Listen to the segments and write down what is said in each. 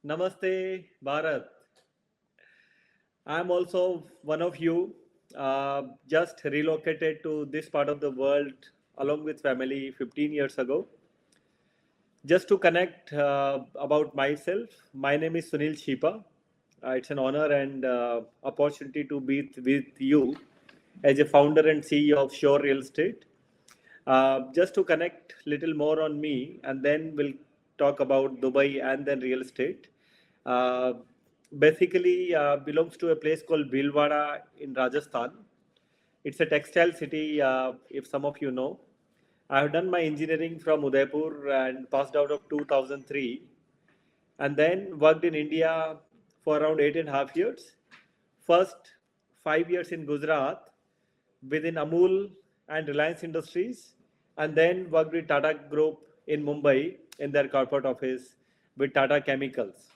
Namaste, Bharat. I'm also one of you, just relocated to this part of the world along with family 15 years ago. Just to connect about myself, my name is Sunil Shipa. It's an honor and opportunity to be with you as a founder and CEO of Shore Real Estate. Just to connect little more on me, and then we'll talk about Dubai and then real estate. Uh, Basically, belongs to a place called Bhilwara in Rajasthan. It's a textile city, if some of you know. I have done my engineering from Udaipur and passed out of 2003, and then worked in India for around 8.5 years. First 5 years in Gujarat within Amul and Reliance Industries, and then worked with Tata Group in Mumbai in their corporate office with Tata Chemicals.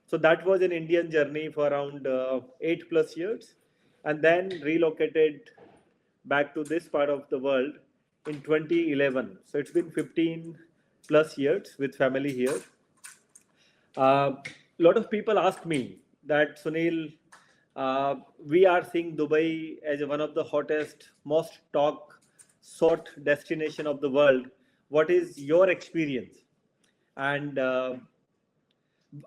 So that was an Indian journey for around 8 plus years, and then relocated back to this part of the world in 2011. So it's been 15 plus years with family here. A lot of people ask me that Sunil, we are seeing Dubai as one of the hottest, most talk sought destination of the world. What is your experience? And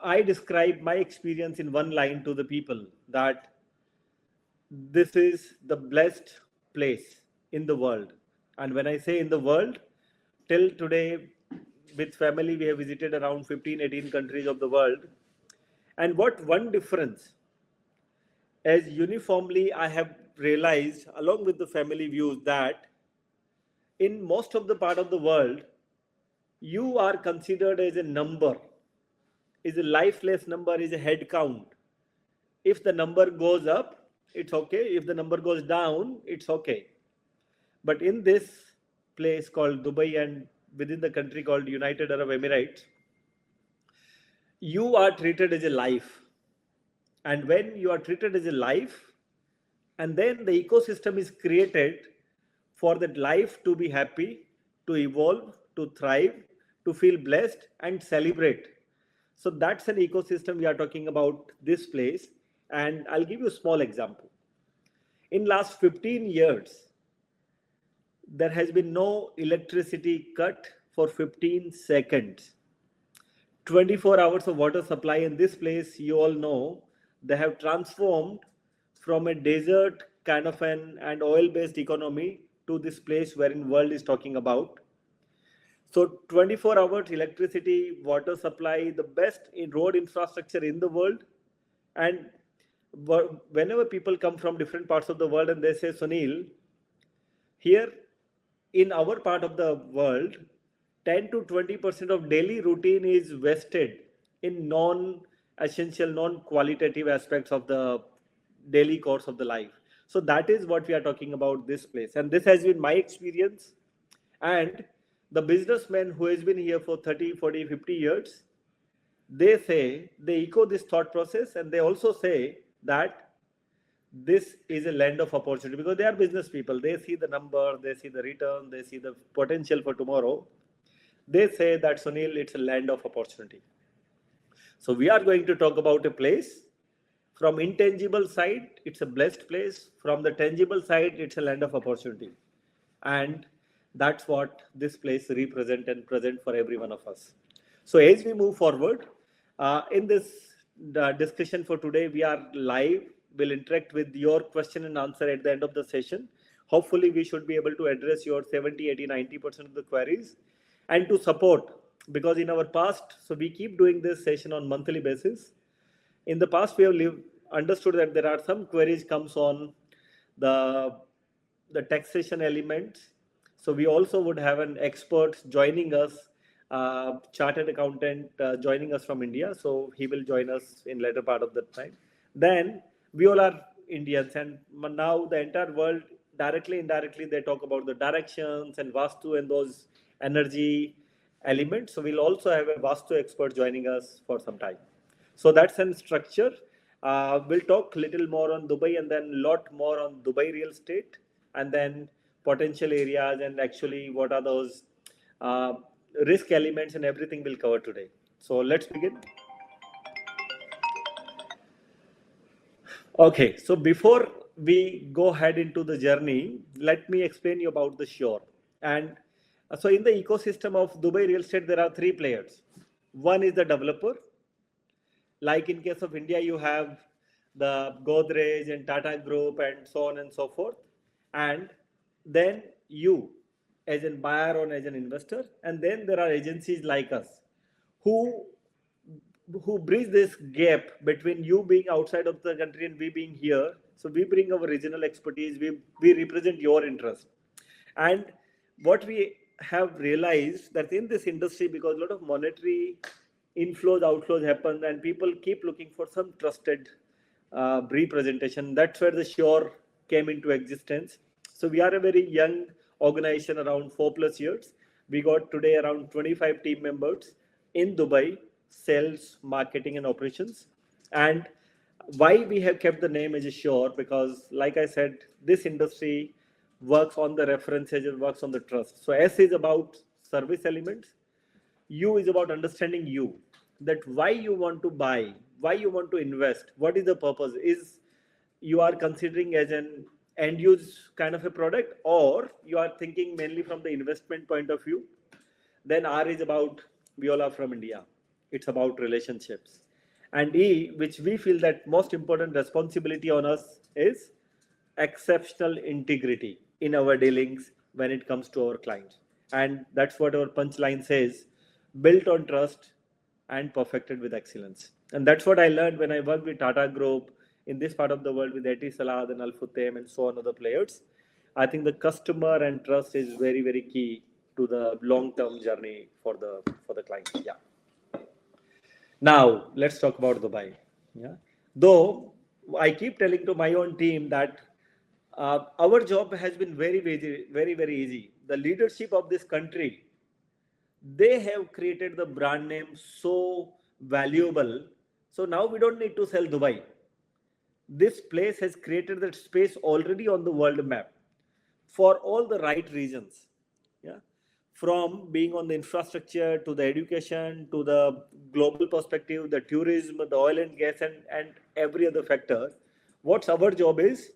I describe my experience in one line to the people that this is the blessed place in the world. And when I say in the world, till today, with family, we have visited around 15, 18 countries of the world. And what one difference, as uniformly I have realized, along with the family views, that in most of the part of the world, you are considered as a number, is a lifeless number, is a head count. If the number goes up, it's okay. If the number goes down, it's okay. But in this place called Dubai and within the country called United Arab Emirates, you are treated as a life. And when you are treated as a life, and then the ecosystem is created for that life to be happy, to evolve, to thrive, to feel blessed and celebrate. So that's an ecosystem we are talking about this place. And I'll give you a small example. In last 15 years, there has been no electricity cut for 15 seconds. 24 hours of water supply in this place, you all know, they have transformed from a desert kind of an oil-based economy to this place wherein world is talking about. So 24 hours electricity, water supply, the best in road infrastructure in the world. And whenever people come from different parts of the world and they say, Sunil, here in our part of the world, 10 to 20% of daily routine is vested in non-essential, non-qualitative aspects of the daily course of the life. So that is what we are talking about this place. And this has been my experience. And the businessmen who has been here for 30, 40, 50 years, they say, they echo this thought process, and they also say that this is a land of opportunity because they are business people. They see the number, they see the return, they see the potential for tomorrow. They say that Sunil, it's a land of opportunity. So we are going to talk about a place. From intangible side, it's a blessed place. From the tangible side, it's a land of opportunity. And that's what this place represent and present for every one of us. So as we move forward, in this discussion for today, we are live. We'll interact with your question and answer at the end of the session. Hopefully, we should be able to address your 70, 80, 90% of the queries. And to support, because in our past, so we keep doing this session on monthly basis. In the past, we have understood that there are some queries comes on the taxation elements. So we also would have an expert joining us, chartered accountant joining us from India. So he will join us in later part of the time. Then we all are Indians, and now the entire world, directly, indirectly, they talk about the directions and Vastu and those energy elements. So we'll also have a Vastu expert joining us for some time. So that's an structure. We'll talk little more on Dubai and then lot more on Dubai real estate, and then potential areas and actually what are those risk elements and everything we'll cover today. So let's begin. Okay, so before we go ahead into the journey, let me explain you about the Shore. And so in the ecosystem of Dubai real estate, there are three players. One is the developer. Like in case of India, you have the Godrej and Tata Group and so on and so forth. And then you as a buyer or as an investor. And then there are agencies like us who bridge this gap between you being outside of the country and we being here. So we bring our regional expertise, we represent your interest. And what we have realized that in this industry, because a lot of monetary inflows, outflows happen, and people keep looking for some trusted representation. That's where the Shore came into existence. So we are a very young organization, around 4+ years. We got today around 25 team members in Dubai, sales, marketing, and operations. And why we have kept the name as a Shore? Because, like I said, this industry works on the references, it works on the trust. So S is about service elements, U is about understanding you, that why you want to buy, why you want to invest, what is the purpose. Is you are considering as an end use kind of a product, or you are thinking mainly from the investment point of view. Then R is about we all are from India, it's about relationships. And E, which we feel that most important responsibility on us, is exceptional integrity in our dealings when it comes to our clients. And that's what our punchline says: built on trust and perfected with excellence. And that's what I learned when I worked with Tata Group in this part of the world with Eti Salad and Al Futtaim and so on other players. I think the customer and trust is very, very key to the long-term journey for the client. Yeah. Now let's talk about Dubai. Yeah. Though I keep telling to my own team that our job has been very, very, very, very easy. The leadership of this country, they have created the brand name so valuable. So now we don't need to sell Dubai. This place has created that space already on the world map for all the right reasons. Yeah. From being on the infrastructure to the education to the global perspective, the tourism, the oil and gas, and every other factor. What's our job is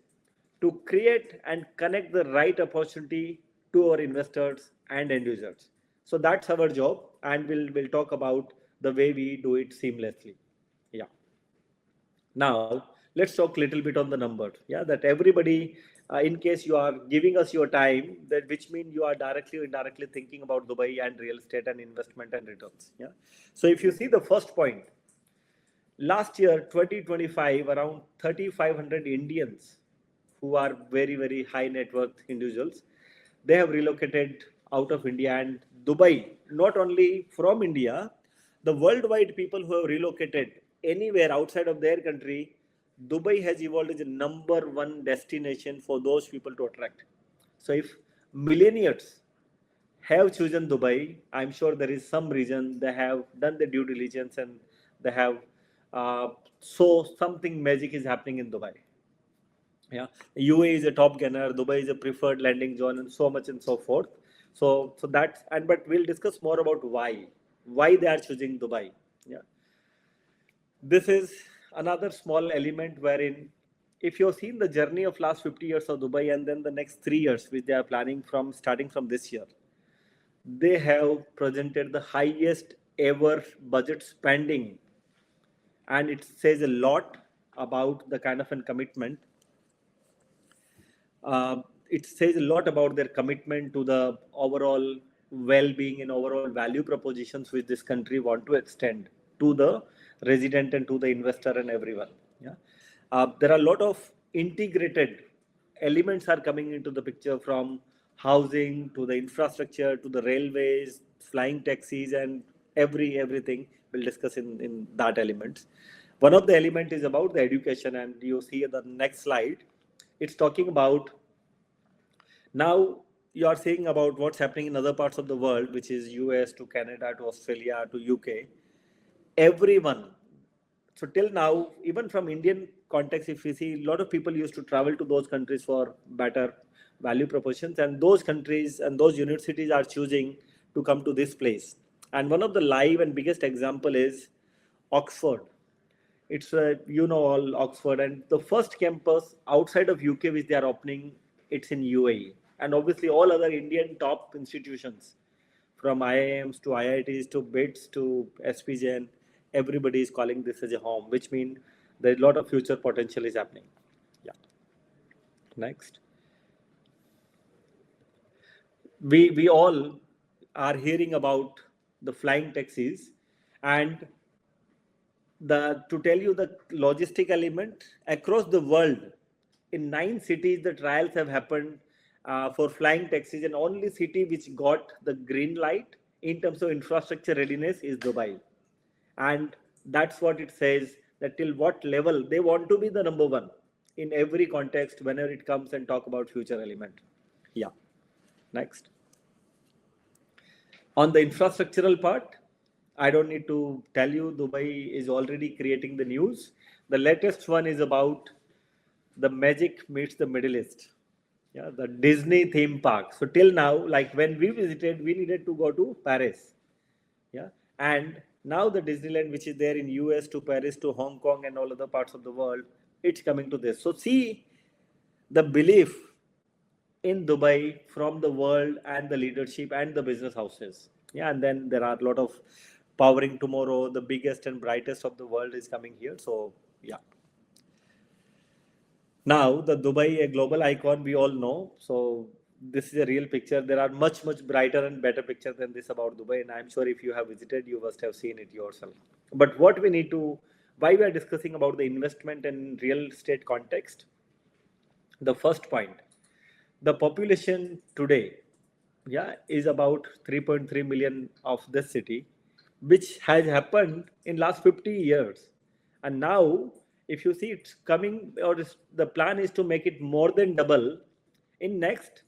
to create and connect the right opportunity to our investors and end users. So that's our job, and we'll talk about the way we do it seamlessly. Yeah. Now let's talk a little bit on the numbers. Yeah, that everybody, in case you are giving us your time, that which means you are directly or indirectly thinking about Dubai and real estate and investment and returns. Yeah. So if you see the first point, last year 2025, around 3,500 Indians who are very, very high net worth individuals, they have relocated out of India and Dubai. Not only from India, the worldwide people who have relocated anywhere outside of their country, Dubai has evolved as a number one destination for those people to attract. So if millionaires have chosen Dubai, I'm sure there is some reason they have done the due diligence and they have so something magic is happening in Dubai. Yeah, UAE is a top gunner, Dubai is a preferred landing zone, and so much and so forth. So that's, and but we'll discuss more about why they are choosing Dubai. Yeah, this is another small element wherein, if you've seen the journey of last 50 years of Dubai and then the next 3 years which they are planning from starting from this year, they have presented the highest ever budget spending, and it says a lot about the kind of a commitment. It says a lot about their commitment to the overall well-being and overall value propositions which this country want to extend to the resident and to the investor and everyone. Yeah, there are a lot of integrated elements are coming into the picture, from housing to the infrastructure to the railways, flying taxis, and everything we'll discuss in that elements. One of the element is about the education, and you see the next slide. It's talking about, now you are saying about what's happening in other parts of the world, which is US to Canada to Australia to UK. Everyone. So till now, even from Indian context, if you see, a lot of people used to travel to those countries for better value propositions, and those countries and those universities are choosing to come to this place. And one of the live and biggest example is Oxford. It's all Oxford, and the first campus outside of UK which they are opening, it's in UAE, and obviously all other Indian top institutions, from IIMs to IITs to BITS to SPJN, everybody is calling this as a home, which means there's a lot of future potential is happening. Yeah. Next. We all are hearing about the flying taxis, and to tell you the logistic element across the world, in 9 cities the trials have happened for flying taxis, and only city which got the green light in terms of infrastructure readiness is Dubai. And that's what it says, that till what level they want to be the number one in every context whenever it comes and talk about future element. Yeah. Next. On the infrastructural part, I don't need to tell you, Dubai is already creating the news. The latest one is about the magic meets the Middle East. Yeah, the Disney theme park. So till now, like when we visited, we needed to go to Paris. Yeah, and now the Disneyland, which is there in US to Paris to Hong Kong and all other parts of the world, it's coming to this. So see the belief in Dubai from the world and the leadership and the business houses. Yeah, and then there are a lot of powering tomorrow. The biggest and brightest of the world is coming here. So yeah. Now the Dubai, a global icon, we all know. So this is a real picture. There are much brighter and better pictures than this about Dubai, and I'm sure if you have visited, you must have seen it yourself. But what we need to, why we are discussing about the investment and real estate context, the first point, the population today, yeah, is about 3.3 million of this city, which has happened in last 50 years. And now, if you see it's coming, or the plan is to make it more than double in next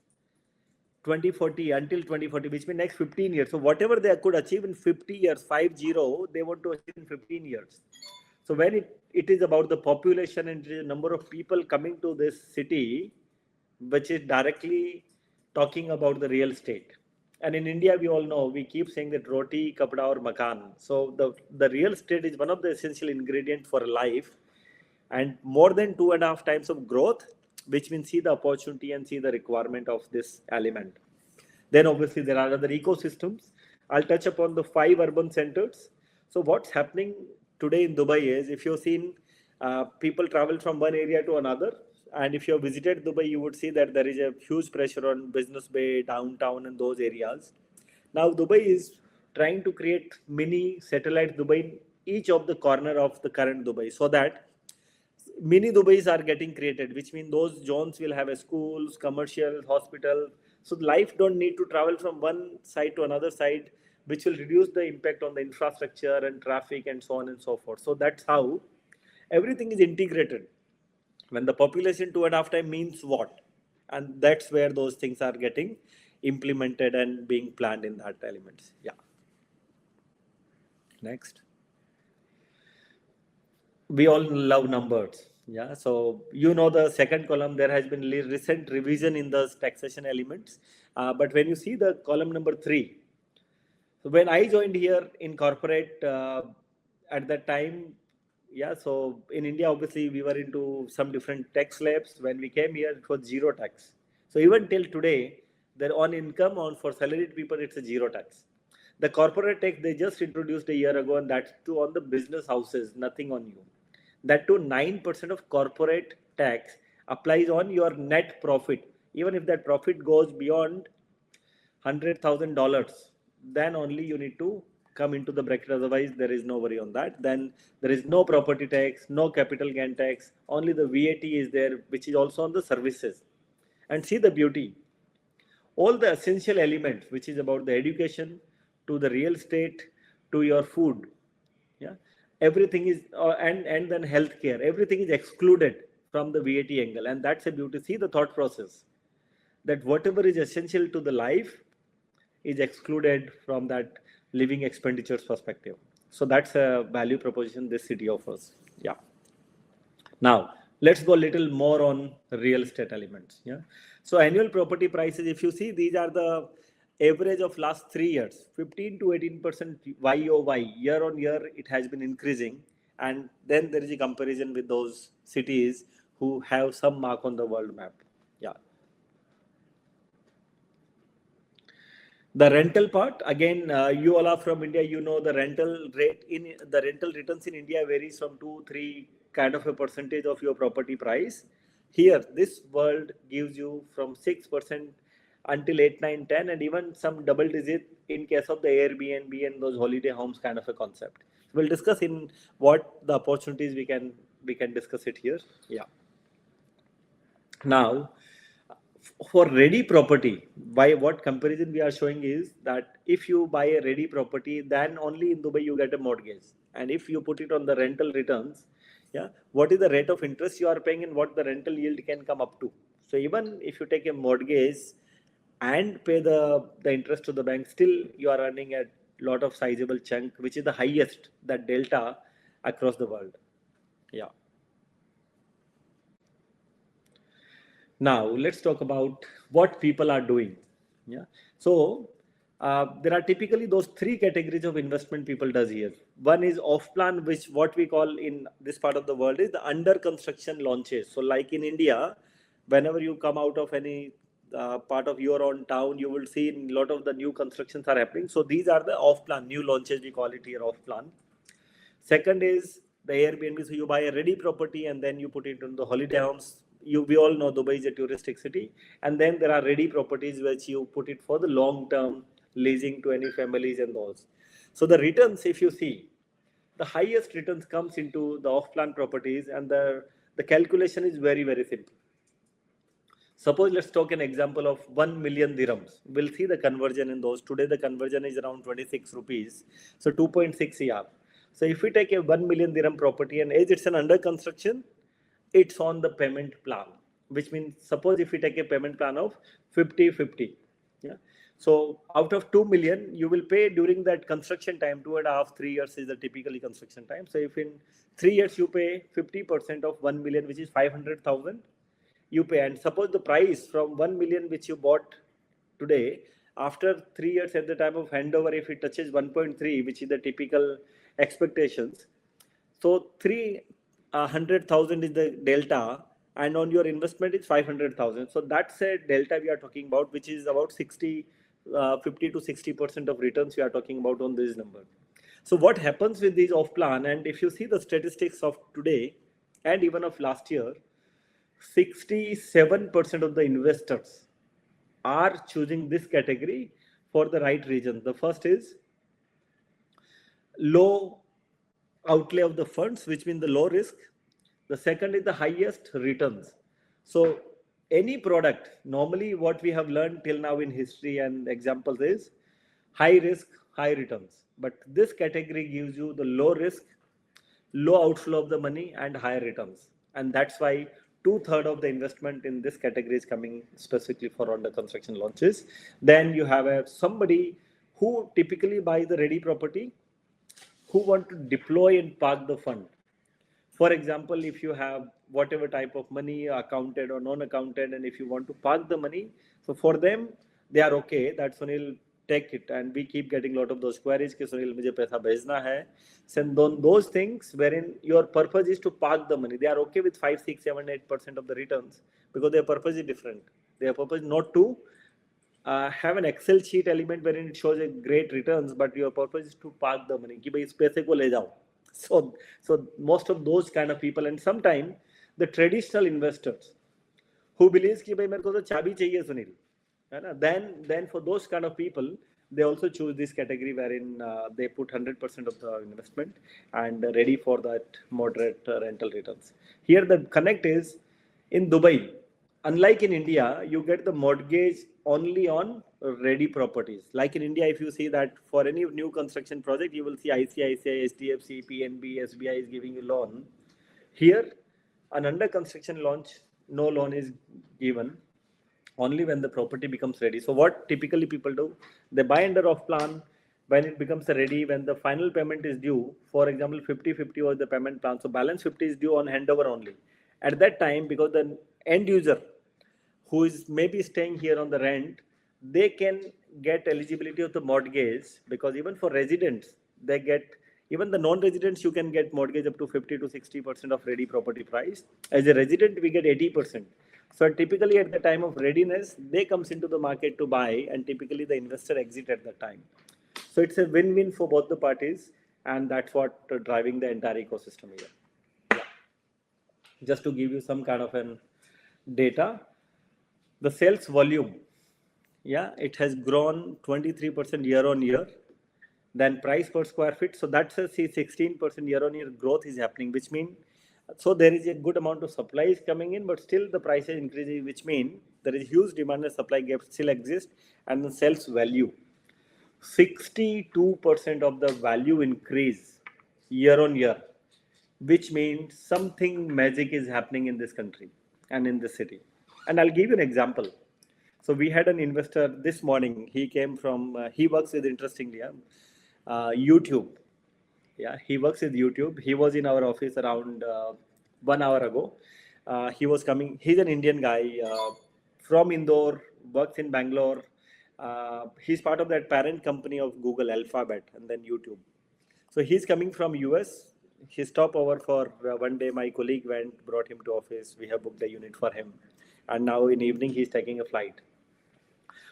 2040, until 2040, which means next 15 years. So whatever they could achieve in 50 years, 50, they want to achieve in 15 years. So when it is about the population and the number of people coming to this city, which is directly talking about the real estate. And in India, we all know, we keep saying that roti, kapda or makan. So the real estate is one of the essential ingredients for life, and more than 2.5 times of growth, which means see the opportunity and see the requirement of this element. Then obviously there are other ecosystems. I'll touch upon the 5 urban centers. So what's happening today in Dubai is, if you've seen people travel from one area to another, and if you have visited Dubai, you would see that there is a huge pressure on Business Bay, downtown, and those areas. Now Dubai is trying to create mini satellite Dubai in each of the corner of the current Dubai, so that mini Dubais are getting created, which means those zones will have a schools, commercial, hospital. So life don't need to travel from one side to another side, which will reduce the impact on the infrastructure and traffic and so on and so forth. So that's how everything is integrated. When the population 2.5 times means what? And that's where those things are getting implemented and being planned in that elements. Yeah. Next. We all love numbers. Yeah. So, the second column, there has been recent revision in the taxation elements. But when you see the column number 3, so when I joined here in corporate at that time, yeah, so in India, obviously, we were into some different tax slabs. When we came here, it was zero tax. So even till today, they're on income, for salaried people, it's a zero tax. The corporate tax, they just introduced a year ago, and that's too on the business houses, nothing on you. That too, 9% of corporate tax applies on your net profit. Even if that profit goes beyond $100,000, then only you need to come into the bracket. Otherwise, there is no worry on that. Then there is no property tax, no capital gain tax. Only the VAT is there, which is also on the services. And see the beauty. All the essential elements, which is about the education, to the real estate, to your food, yeah, everything is, and then healthcare, everything is excluded from the VAT angle. And that's a beauty. See the thought process, that whatever is essential to the life is excluded from that living expenditures perspective. So that's a value proposition this city offers. Yeah. Now let's go a little more on real estate elements. Yeah. So annual property prices, if you see, these are the average of last 3 years, 15 to 18% YOY, year on year, it has been increasing. And then there is a comparison with those cities who have some mark on the world map. Yeah. The rental part, again, you all are from India, you know the rental returns in India varies from 2-3 kind of a percentage of your property price. Here, this world gives you from 6% until 8, 9, 10, and even some double digit in case of the Airbnb and those holiday homes kind of a concept. We'll discuss in what the opportunities we can discuss it here. Yeah. Now, for ready property, by what comparison we are showing is that if you buy a ready property, then only in Dubai you get a mortgage. And if you put it on the rental returns, yeah, what is the rate of interest you are paying and what the rental yield can come up to. So even if you take a mortgage and pay the interest to the bank, still you are earning a lot of sizable chunk, which is the highest, that delta across the world. Yeah. Now let's talk about what people are doing. Yeah. So there are typically those three categories of investment people does here. One is off plan, which what we call in this part of the world is the under construction launches. So like in India, whenever you come out of any part of your own town, you will see a lot of the new constructions are happening. So these are the off plan, new launches, we call it here off plan. Second is the Airbnb. So you buy a ready property and then you put it in the holiday homes. We all know Dubai is a touristic city. And then there are ready properties which you put it for the long term leasing to any families and those. So the returns, if you see, the highest returns comes into the off-plan properties, and the calculation is very, very simple. Suppose let's talk an example of 1 million dirhams. We'll see the conversion in those. Today the conversion is around 26 rupees. So 2.6 CR. So if we take a 1 million dirham property and as it's an under construction, it's on the payment plan, which means suppose if we take a payment plan of 50-50. Yeah. So out of 2 million, you will pay during that construction time, 2.5, 3 years is the typically construction time. So if in 3 years you pay 50% of 1 million, which is 500,000, you pay. And suppose the price from 1 million which you bought today, after 3 years at the time of handover, if it touches 1.3, which is the typical expectations, so 300,000 is the delta, and on your investment is 500,000. So that's a delta we are talking about, which is about 50 to 60% of returns we are talking about on this number. So what happens with these off plan, and if you see the statistics of today and even of last year, 67% of the investors are choosing this category for the right reason. The first is low outlay of the funds, which means the low risk. The second is the highest returns. So any product, normally what we have learned till now in history and examples is high risk, high returns. But this category gives you the low risk, low outflow of the money and higher returns. And that's why 2/3 of the investment in this category is coming specifically for under construction launches. Then you have somebody who typically buys the ready property, who want to deploy and park the fund. For example, if you have whatever type of money, accounted or non-accounted, and if you want to park the money, so for them, they are okay. That Sunil, take it. And we keep getting a lot of those queries, कि Sunil, मुझे पैसा भेजना है. Send on those things wherein your purpose is to park the money. They are okay with 5, 6, 7, 8% of the returns because their purpose is different. Their purpose is not to have an Excel sheet element wherein it shows a great returns, but your purpose is to park the money. कि भाई इस पैसे को ले जाओ. So most of those kind of people, and sometimes the traditional investors who believes कि भाई मेरे को तो चाबी चाहिए सुनील, है ना? Then for those kind of people, they also choose this category wherein they put 100% of the investment and ready for that moderate rental returns. Here the connect is in Dubai. Unlike in India, you get the mortgage only on ready properties. Like in India, if you see that for any new construction project, you will see ICICI, HDFC, PNB, SBI is giving you loan. Here, an under construction launch, no loan is given only when the property becomes ready. So what typically people do, they buy under off plan. When it becomes ready, when the final payment is due, for example, 50-50 was the payment plan. So balance 50 is due on handover only. At that time, because the end user who is maybe staying here on the rent, they can get eligibility of the mortgage, because even for residents, they get Even the non-residents, you can get mortgage up to 50 to 60% of ready property price. As a resident, we get 80%. So typically at the time of readiness, they comes into the market to buy, and typically the investor exit at that time. So it's a win-win for both the parties, and that's what driving the entire ecosystem here. Yeah. Just to give you some kind of an data, the sales volume, yeah, it has grown 23% year on year. Then price per square feet, so that's a 16% year on year growth is happening, which means so there is a good amount of supply is coming in, but still the price is increasing, which means there is huge demand and supply gap still exists, and the sales value 62% of the value increase year on year, which means something magic is happening in this country and in this city. And I'll give you an example. So we had an investor this morning. He came from, he works with, interestingly, YouTube. Yeah, he works with YouTube. He was in our office around 1 hour ago. He was coming, he's an Indian guy from Indore, works in Bangalore. He's part of that parent company of Google, Alphabet, and then YouTube. So he's coming from US. He stopped over for one day. My colleague went, brought him to office. We have booked a unit for him. And now in evening, he's taking a flight.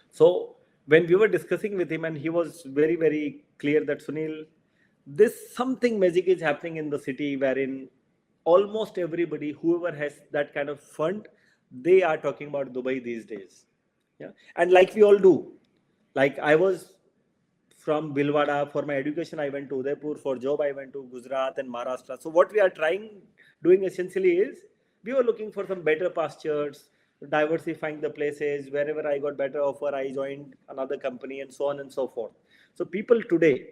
So when we were discussing with him, and he was very, very clear that, Sunil, this something magic is happening in the city wherein almost everybody, whoever has that kind of fund, they are talking about Dubai these days. Yeah. And like we all do, like I was from Bilwada, for my education, I went to Udaipur, for job, I went to Gujarat and Maharashtra. So what we are doing essentially is, we were looking for some better pastures, diversifying the places. Wherever I got better offer, I joined another company, and so on and so forth. So people today,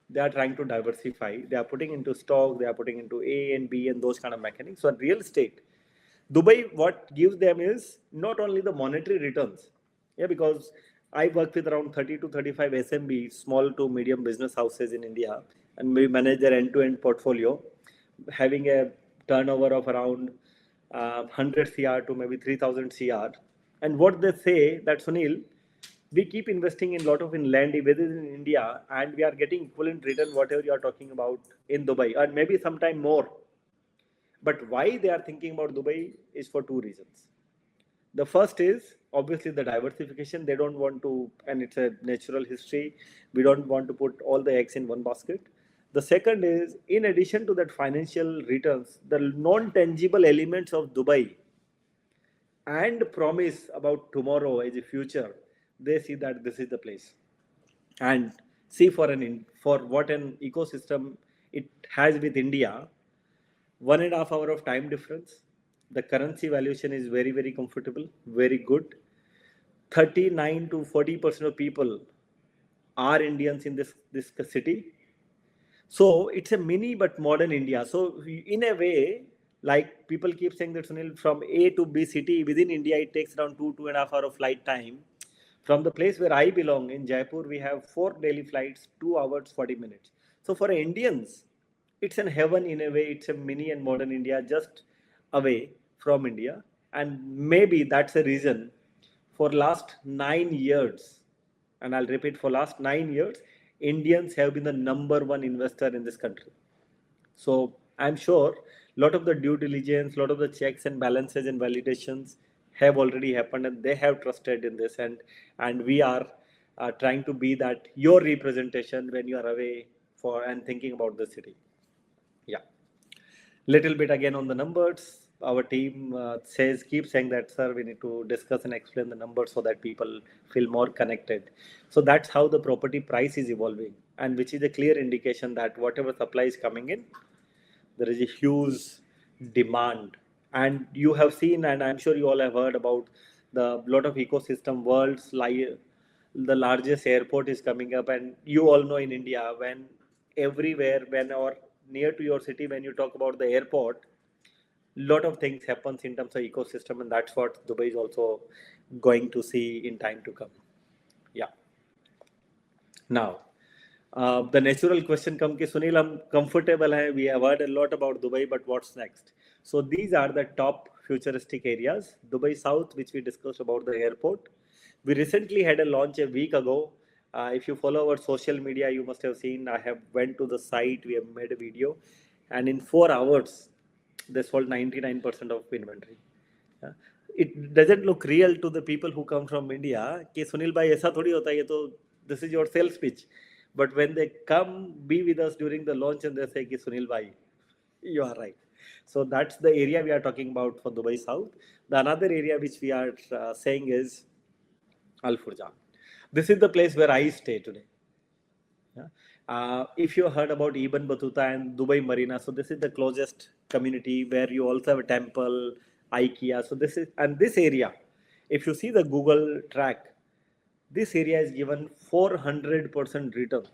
they are trying to diversify. They are putting into stock, they are putting into A and B and those kind of mechanics. So in real estate, Dubai, what gives them is not only the monetary returns, yeah, because I work with around 30 to 35 SMB, small to medium business houses in India, and we manage their end-to-end portfolio, having a turnover of around 100 CR to maybe 3000 CR. And what they say that, Sunil, we keep investing in lot of in land within India, and we are getting equivalent return whatever you are talking about in Dubai, and maybe sometime more. But why they are thinking about Dubai is for two reasons. The first is obviously the diversification. They don't want to, and it's a natural history, we don't want to put all the eggs in one basket. The second is, in addition to that financial returns, the non-tangible elements of Dubai and promise about tomorrow as a future, they see that this is the place. And see for what an ecosystem it has with India, 1.5 hour of time difference. The currency valuation is very, very comfortable, very good. 39 to 40% of people are Indians in this city. So it's a mini but modern India. So in a way, like people keep saying that, Sunil, from A to B city within India, it takes around 2.5 hour of flight time. From the place where I belong in Jaipur, we have 4 daily flights, 2 hours, 40 minutes. So for Indians, it's an heaven in a way. It's a mini and modern India just away from India. And maybe that's a reason for last 9 years, and I'll repeat, for last 9 years, Indians have been the #1 investor in this country. So I'm sure a lot of the due diligence, a lot of the checks and balances and validations have already happened, and they have trusted in this, and we are trying to be that your representation when you are away for and thinking about the city. Yeah, little bit again on the numbers. Our team keeps saying that, sir, we need to discuss and explain the numbers so that people feel more connected. So that's how the property price is evolving, and which is a clear indication that whatever supply is coming in, there is a huge demand. And you have seen, and I'm sure you all have heard about the lot of ecosystem worlds, like the largest airport is coming up. And you all know in India, when everywhere, when or near to your city, when you talk about the airport, lot of things happens in terms of ecosystem, and that's what Dubai is also going to see in time to come. Yeah. Now, the natural question comes, Sunil, I'm comfortable. We have heard a lot about Dubai, but what's next? So these are the top futuristic areas. Dubai South, which we discussed about the airport. We recently had a launch a week ago, If you follow our social media, you must have seen I have went to the site, we have made a video, and in 4 hours, they sold 99% of inventory. Yeah. It doesn't look real to the people who come from India कि सुनील भाई ऐसा थोड़ी होता है ये तो this is your sales pitch. But when they come be with us during the launch and they say कि सुनील भाई you are right. So that's the area we are talking about for Dubai South. The another area which we are saying is Al Furjan. This is the place where I stay today. Yeah. If you heard about Ibn Battuta and Dubai Marina, so this is the closest community where you also have a temple, IKEA. So this is, and this area, if you see the Google track, this area is given 400% returns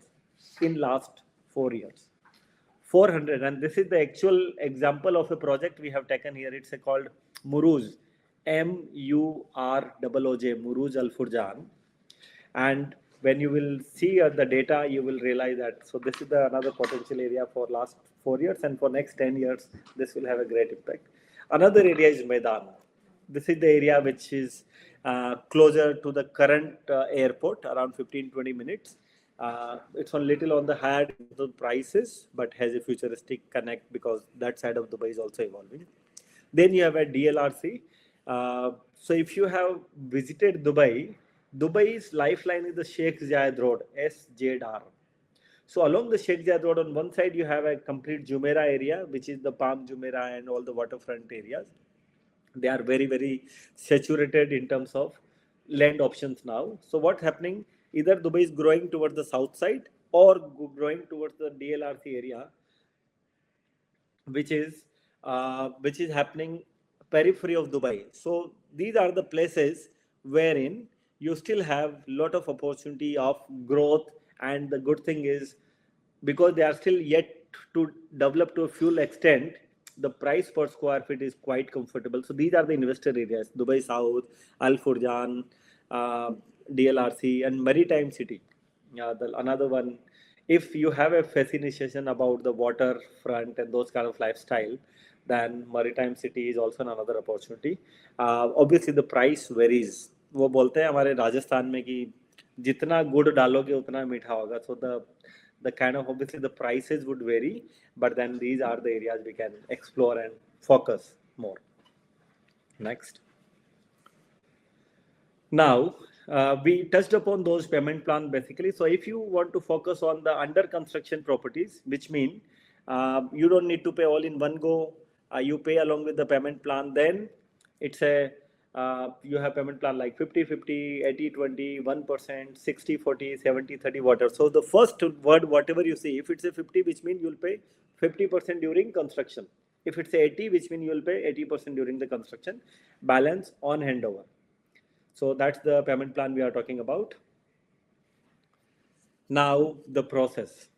in last 4 years. 400, and this is the actual example of a project we have taken here. It's called Muruz, MUROOJ, Muruz Al Furjan. And when you will see the data, you will realize that. So this is another potential area for last 4 years, and for next 10 years, this will have a great impact. Another area is Medan. This is the area which is closer to the current airport, around 15-20 minutes. It's a little on the higher the prices, but has a futuristic connect because that side of Dubai is also evolving. Then you have a DLRC. So if you have visited Dubai, Dubai's lifeline is the Sheikh Zayed Road, SZR. So along the Sheikh Zayed Road, on one side you have a complete Jumeirah area, which is the Palm Jumeirah and all the waterfront areas. They are very, very saturated in terms of land options now. So what's happening? Either Dubai is growing towards the south side or growing towards the DLRC area, which is happening periphery of Dubai. So these are the places wherein you still have lot of opportunity of growth, and the good thing is because they are still yet to develop to a full extent, the price per square feet is quite comfortable. So these are the investor areas: Dubai South, Al Furjan, DLRC, and Maritime City. Another one, if you have a fascination about the waterfront and those kind of lifestyle, then Maritime City is also another opportunity. Obviously, the price varies. वो बोलते हैं हमारे राजस्थान में कि जितना गुड़ डालोगे उतना मीठा होगा. So the kind of, obviously the prices would vary, but then these are the areas we can explore and focus more. Next. Now, we touched upon those payment plan basically. So if you want to focus on the under construction properties, which mean you don't need to pay all in one go, you pay along with the payment plan, then it's you have payment plan like 50-50, 80-20, 1%, 60-40, 70-30, whatever. So the first word, whatever you see, if it's a 50, which means you'll pay 50% during construction. If it's a 80, which means you'll pay 80% during the construction, balance on handover. So that's the payment plan we are talking about. Now the process.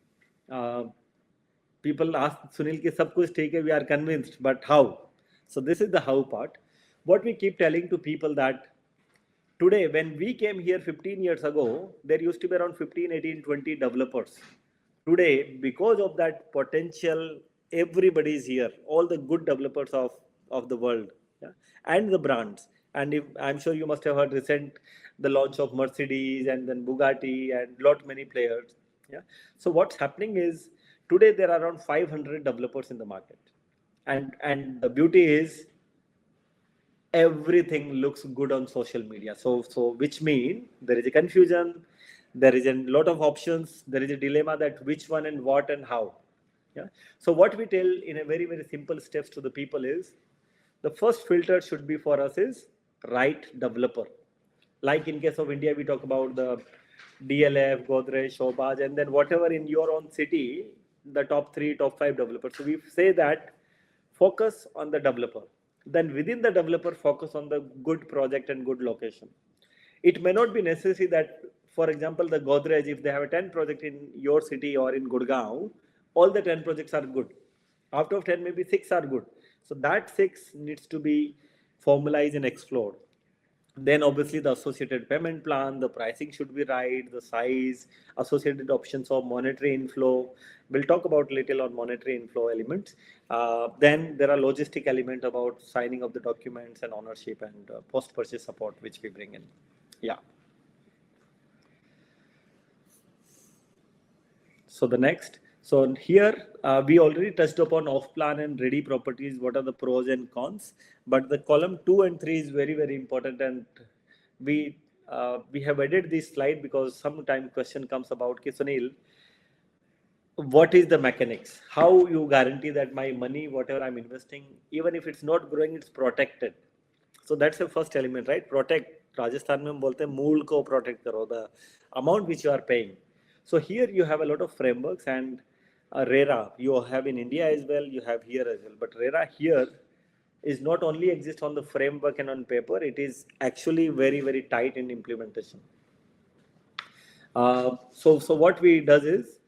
People ask Sunil ki sab kuch theek hai, we are convinced, but how? So this is the how part. What we keep telling to people that today, when we came here 15 years ago, there used to be around 15, 18, 20 developers. Today, because of that potential, everybody is here. All the good developers of the world, yeah? And the brands. And if, I'm sure you must have heard recent the launch of Mercedes and then Bugatti and lot many players. Yeah. So what's happening is today there are around 500 developers in the market, and the beauty is everything looks good on social media. So which mean there is a confusion, there is a lot of options, there is a dilemma that which one and what and how. Yeah. So what we tell in a very, very simple steps to the people is the first filter should be for us is right developer. Like in case of India, we talk about the DLF, Godrej, Shobhaj, and then whatever in your own city, the top 3, top 5 developers. So we say that focus on the developer. Then within the developer, focus on the good project and good location. It may not be necessary that, for example, the Godrej, if they have a 10 project in your city or in Gurgaon, all the 10 projects are good. Out of 10, maybe 6 are good. So that 6 needs to be formalized and explored. Then obviously the associated payment plan, the pricing should be right, the size, associated options of monetary inflow. We'll talk about little on monetary inflow elements. Then there are logistic element about signing of the documents and ownership and post-purchase support, which we bring in. Yeah. So the next, so here we already touched upon off-plan and ready properties. What are the pros and cons? But the column 2 and 3 is very, very important, and we have added this slide because sometime question comes about, okay, Sunil, what is the mechanics? How you guarantee that my money, whatever I'm investing, even if it's not growing, it's protected. So that's the first element, right? Protect. Rajasthan में हम बोलते हैं मूल को protect करो, the amount which you are paying. So here you have a lot of frameworks, and RERA you have in India as well, you have here as well. But RERA here is not only exist on the framework and on paper, it is actually very, very tight in implementation. So what we does is,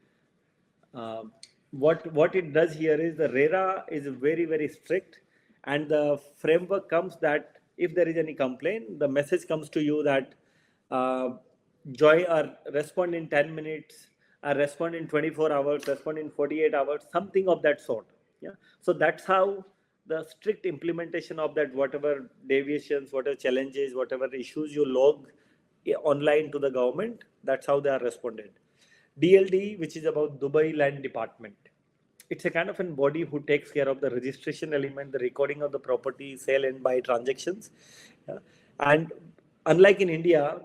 what it does here is the RERA is very, very strict, and the framework comes that if there is any complaint, the message comes to you that joy or respond in 10 minutes, or respond in 24 hours, respond in 48 hours, something of that sort. Yeah. So that's how the strict implementation of that, whatever deviations, whatever challenges, whatever issues you log online to the government, that's how they are responded. DLD, which is about Dubai Land Department. It's a kind of a body who takes care of the registration element, the recording of the property, sale and buy transactions. Yeah. And unlike in India,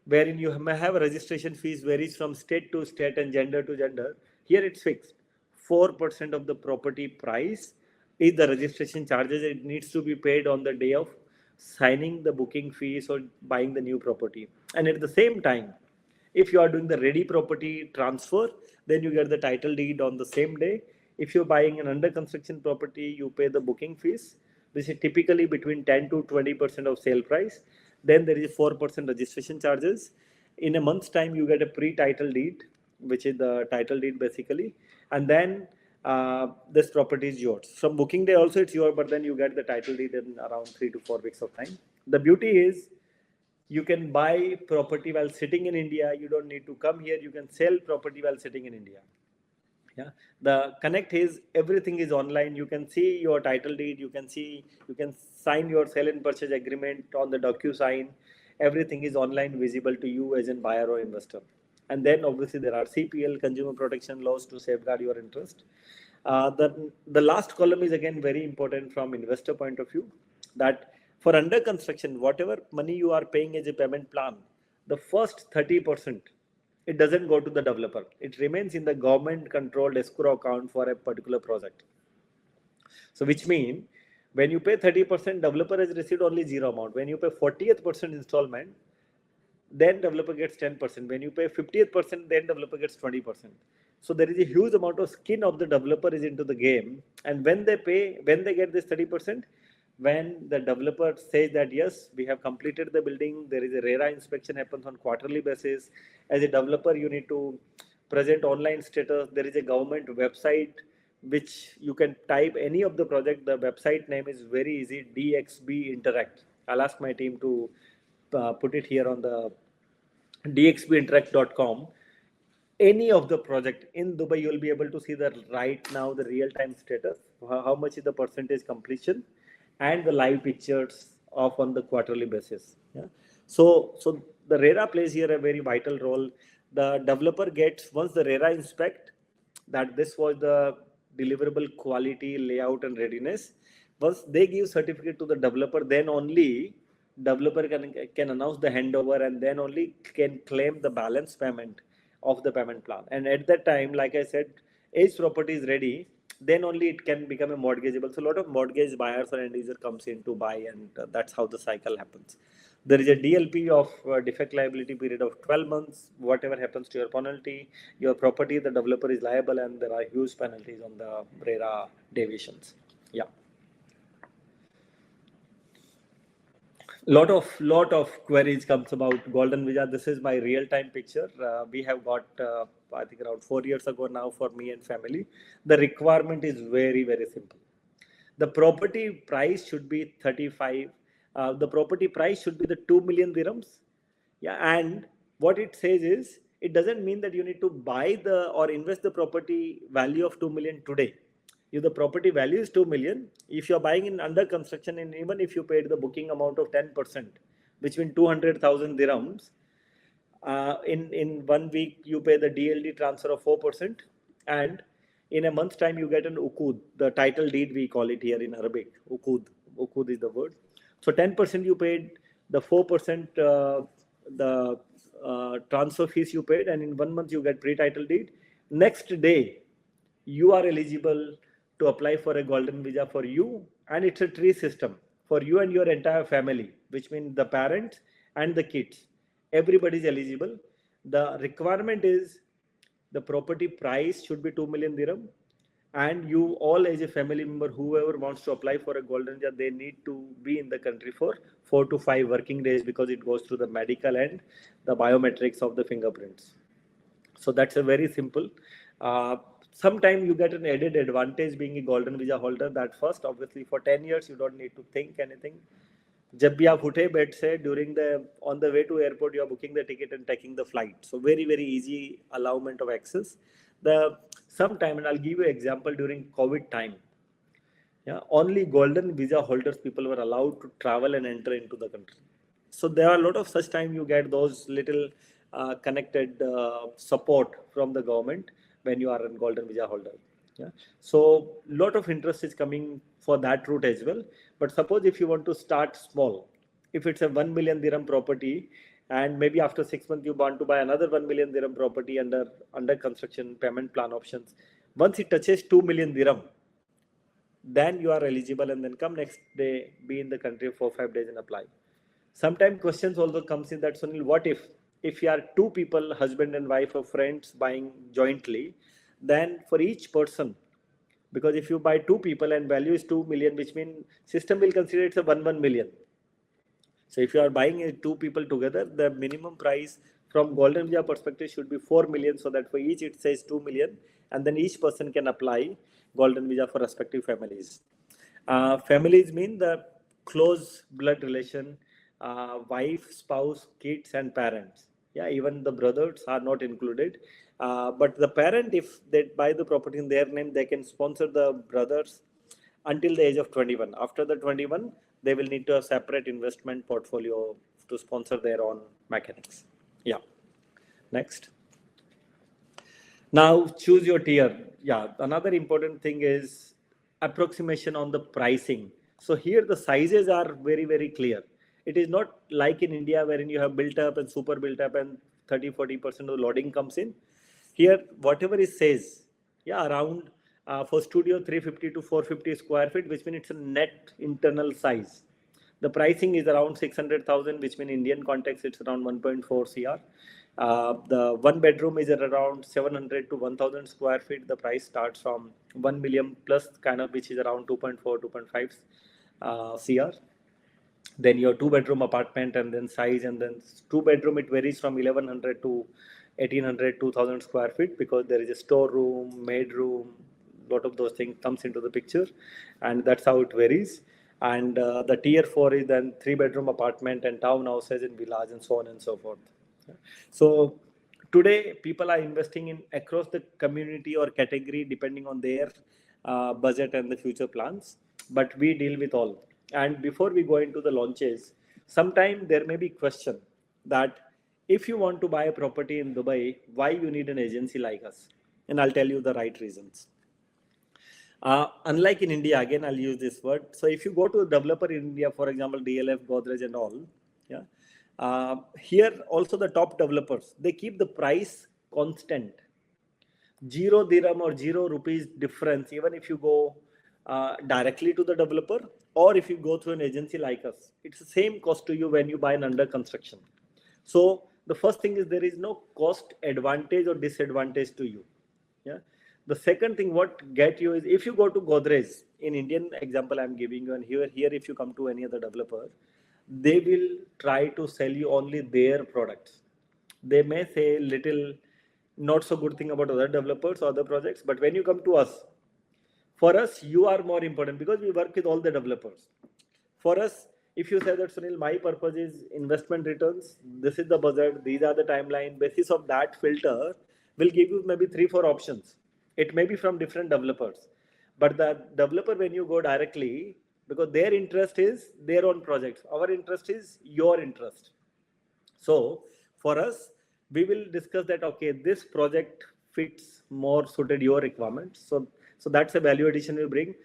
wherein you may have a registration fees varies from state to state and gender to gender, here it's fixed. 4% of the property price is the registration charges. It needs to be paid on the day of signing the booking fees or buying the new property. And at the same time, if you are doing the ready property transfer, then you get the title deed on the same day. If you're buying an under construction property, you pay the booking fees, which is typically between 10 to 20% of sale price. Then there is 4% registration charges. In a month's time, you get a pre-title deed, which is the title deed basically. And then this property is yours. From booking day also it's yours, but then you get the title deed in around 3 to 4 weeks of time. The beauty is, you can buy property while sitting in India. You don't need to come here. You can sell property while sitting in India. Yeah. The connect is everything is online. You can see your title deed. You can sign your sell and purchase agreement on the DocuSign. Everything is online, visible to you as a buyer or investor. And then obviously there are CPL, consumer protection laws, to safeguard your interest. The last column is again very important from investor point of view, that for under construction, whatever money you are paying as a payment plan, the first 30%, it doesn't go to the developer. It remains in the government controlled escrow account for a particular project. So which means when you pay 30%, developer has received only zero amount. When you pay 40th% installment, then developer gets 10%. When you pay 50th%, then developer gets 20%. So there is a huge amount of skin of the developer is into the game. And when they get this 30%, when the developer says that yes, we have completed the building, there is a RERA inspection happens on quarterly basis. As a developer, you need to present online status. There is a government website which you can type any of the project. The website name is very easy, DXB Interact. I'll ask my team to put it here on the dxbinteract.com. Any of the project in Dubai, you will be able to see the right now the real-time status, how much is the percentage completion, and the live pictures of on the quarterly basis. Yeah. So the RERA plays here a very vital role. The developer gets, once the RERA inspect that this was the deliverable quality, layout and readiness, once they give certificate to the developer, then only developer can announce the handover, and then only can claim the balance payment of the payment plan. And at that time, like I said, age property is ready, then only it can become a mortgageable. So a lot of mortgage buyers or end user comes in to buy, and that's how the cycle happens. There is a DLP of defect liability period of 12 months. Whatever happens to your penalty, your property, the developer is liable, and there are huge penalties on the RERA deviations. Yeah. Lot of queries comes about golden visa. This is my real-time picture. We have got I think around 4 years ago now for me and family. The requirement is very, very simple. The property price should be 35. The property price should be the 2 million dirhams. Yeah, and what it says is, it doesn't mean that you need to buy or invest the property value of 2 million today. If the property value is 2 million, if you're buying in under construction, and even if you paid the booking amount of 10%, which means 200,000 dirhams, In 1 week you pay the DLD transfer of 4%, and in a month's time you get an ukud, the title deed we call it here in Arabic. Ukud is the word. So 10% you paid, the 4% the transfer fees you paid, and in 1 month you get pre-title deed. Next day you are eligible to apply for a golden visa for you, and it's a tree system for you and your entire family, which means the parents and the kids. Everybody is eligible. The requirement is the property price should be 2 million dirham, and you all as a family member, whoever wants to apply for a golden visa, they need to be in the country for 4 to 5 working days, because it goes through the medical and the biometrics of the fingerprints. So that's a very simple. Sometime you get an added advantage being a golden visa holder, that first, obviously for 10 years you don't need to think anything. जब भी आप उठे bed से, during the on the way to airport you are booking the ticket and taking the flight. So very easy allowment of access. The sometime, and I'll give you an example, during COVID time, yeah, only golden visa holders people were allowed to travel and enter into the country. So there are a lot of such time you get those little connected support from the government when you are a golden visa holder. Yeah. So lot of interest is coming for that route as well. But suppose if you want to start small, if it's a 1 million dirham property, and maybe after 6 months you want to buy another 1 million dirham property under construction payment plan options, once it touches 2 million dirham, then you are eligible, and then come next day, be in the country for 5 days and apply. Sometimes questions also comes in that, Sunil, what if you are two people, husband and wife or friends buying jointly, then for each person, because if you buy two people and value is 2 million, which means system will consider it's a 1 million. So if you are buying two people together, the minimum price from golden visa perspective should be 4 million, so that for each it says 2 million, and then each person can apply golden visa for respective families. Families mean the close blood relation, wife, spouse, kids, and parents. Yeah, even the brothers are not included. But the parent, if they buy the property in their name, they can sponsor the brothers until the age of 21. After the 21, they will need to have separate investment portfolio to sponsor their own mechanics. Yeah. Next. Now choose your tier. Yeah, another important thing is approximation on the pricing. So here the sizes are very clear. It is not like in India wherein you have built up and super built up and 30-40% of the loading comes in. Here whatever it says, yeah, around for studio 350 to 450 square feet, which means it's a net internal size. The pricing is around 600,000, which means Indian context it's around 1.4 crore. The one bedroom is at around 700 to 1000 square feet. The price starts from 1 million plus kind of, which is around 2.4, 2.5 CR. Then your 2-bedroom apartment, and then size, and then 2-bedroom, it varies from 1100 to 1800, 2000 square feet, because there is a storeroom, maid room, lot of those things comes into the picture, and that's how it varies. And the tier 4 is then 3-bedroom apartment and townhouses and villas and so on and so forth. So today people are investing in across the community or category depending on their budget and the future plans, but we deal with all. And before we go into the launches, sometime there may be question that if you want to buy a property in Dubai, why you need an agency like us? And I'll tell you the right reasons. Unlike in India, again I'll use this word. So if you go to a developer in India, for example, DLF, Godrej and all, yeah, here also the top developers, they keep the price constant. 0 dirham or 0 rupees difference, even if you go directly to the developer or if you go through an agency like us, it's the same cost to you when you buy an under construction. So the first thing is there is no cost advantage or disadvantage to you. Yeah. The second thing what get you is if you go to Godrej, in Indian example I'm giving you, and here if you come to any other developer, they will try to sell you only their products. They may say little not so good thing about other developers or other projects, but when you come to us, for us, you are more important because we work with all the developers. For us, if you say that, Sunil, my purpose is investment returns, this is the budget, these are the timeline, basis of that filter will give you maybe 3-4 options. It may be from different developers. But the developer, when you go directly, because their interest is their own projects, our interest is your interest. So for us, we will discuss that, okay, this project fits more suited your requirements. So that's a value addition we bring.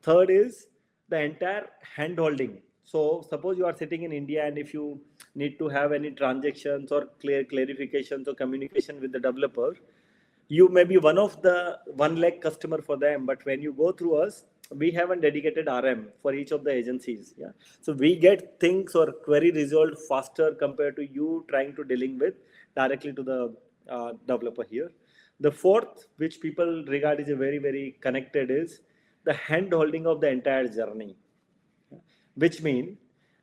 Third is the entire hand holding. So suppose you are sitting in India, and if you need to have any transactions or clarifications or communication with the developer, you may be one of the 1 lakh customer for them, but when you go through us, we have a dedicated RM for each of the agencies. Yeah, so we get things or query resolved faster compared to you trying to dealing with directly to the developer here. The fourth, which people regard is a very connected, is the hand holding of the entire journey, which mean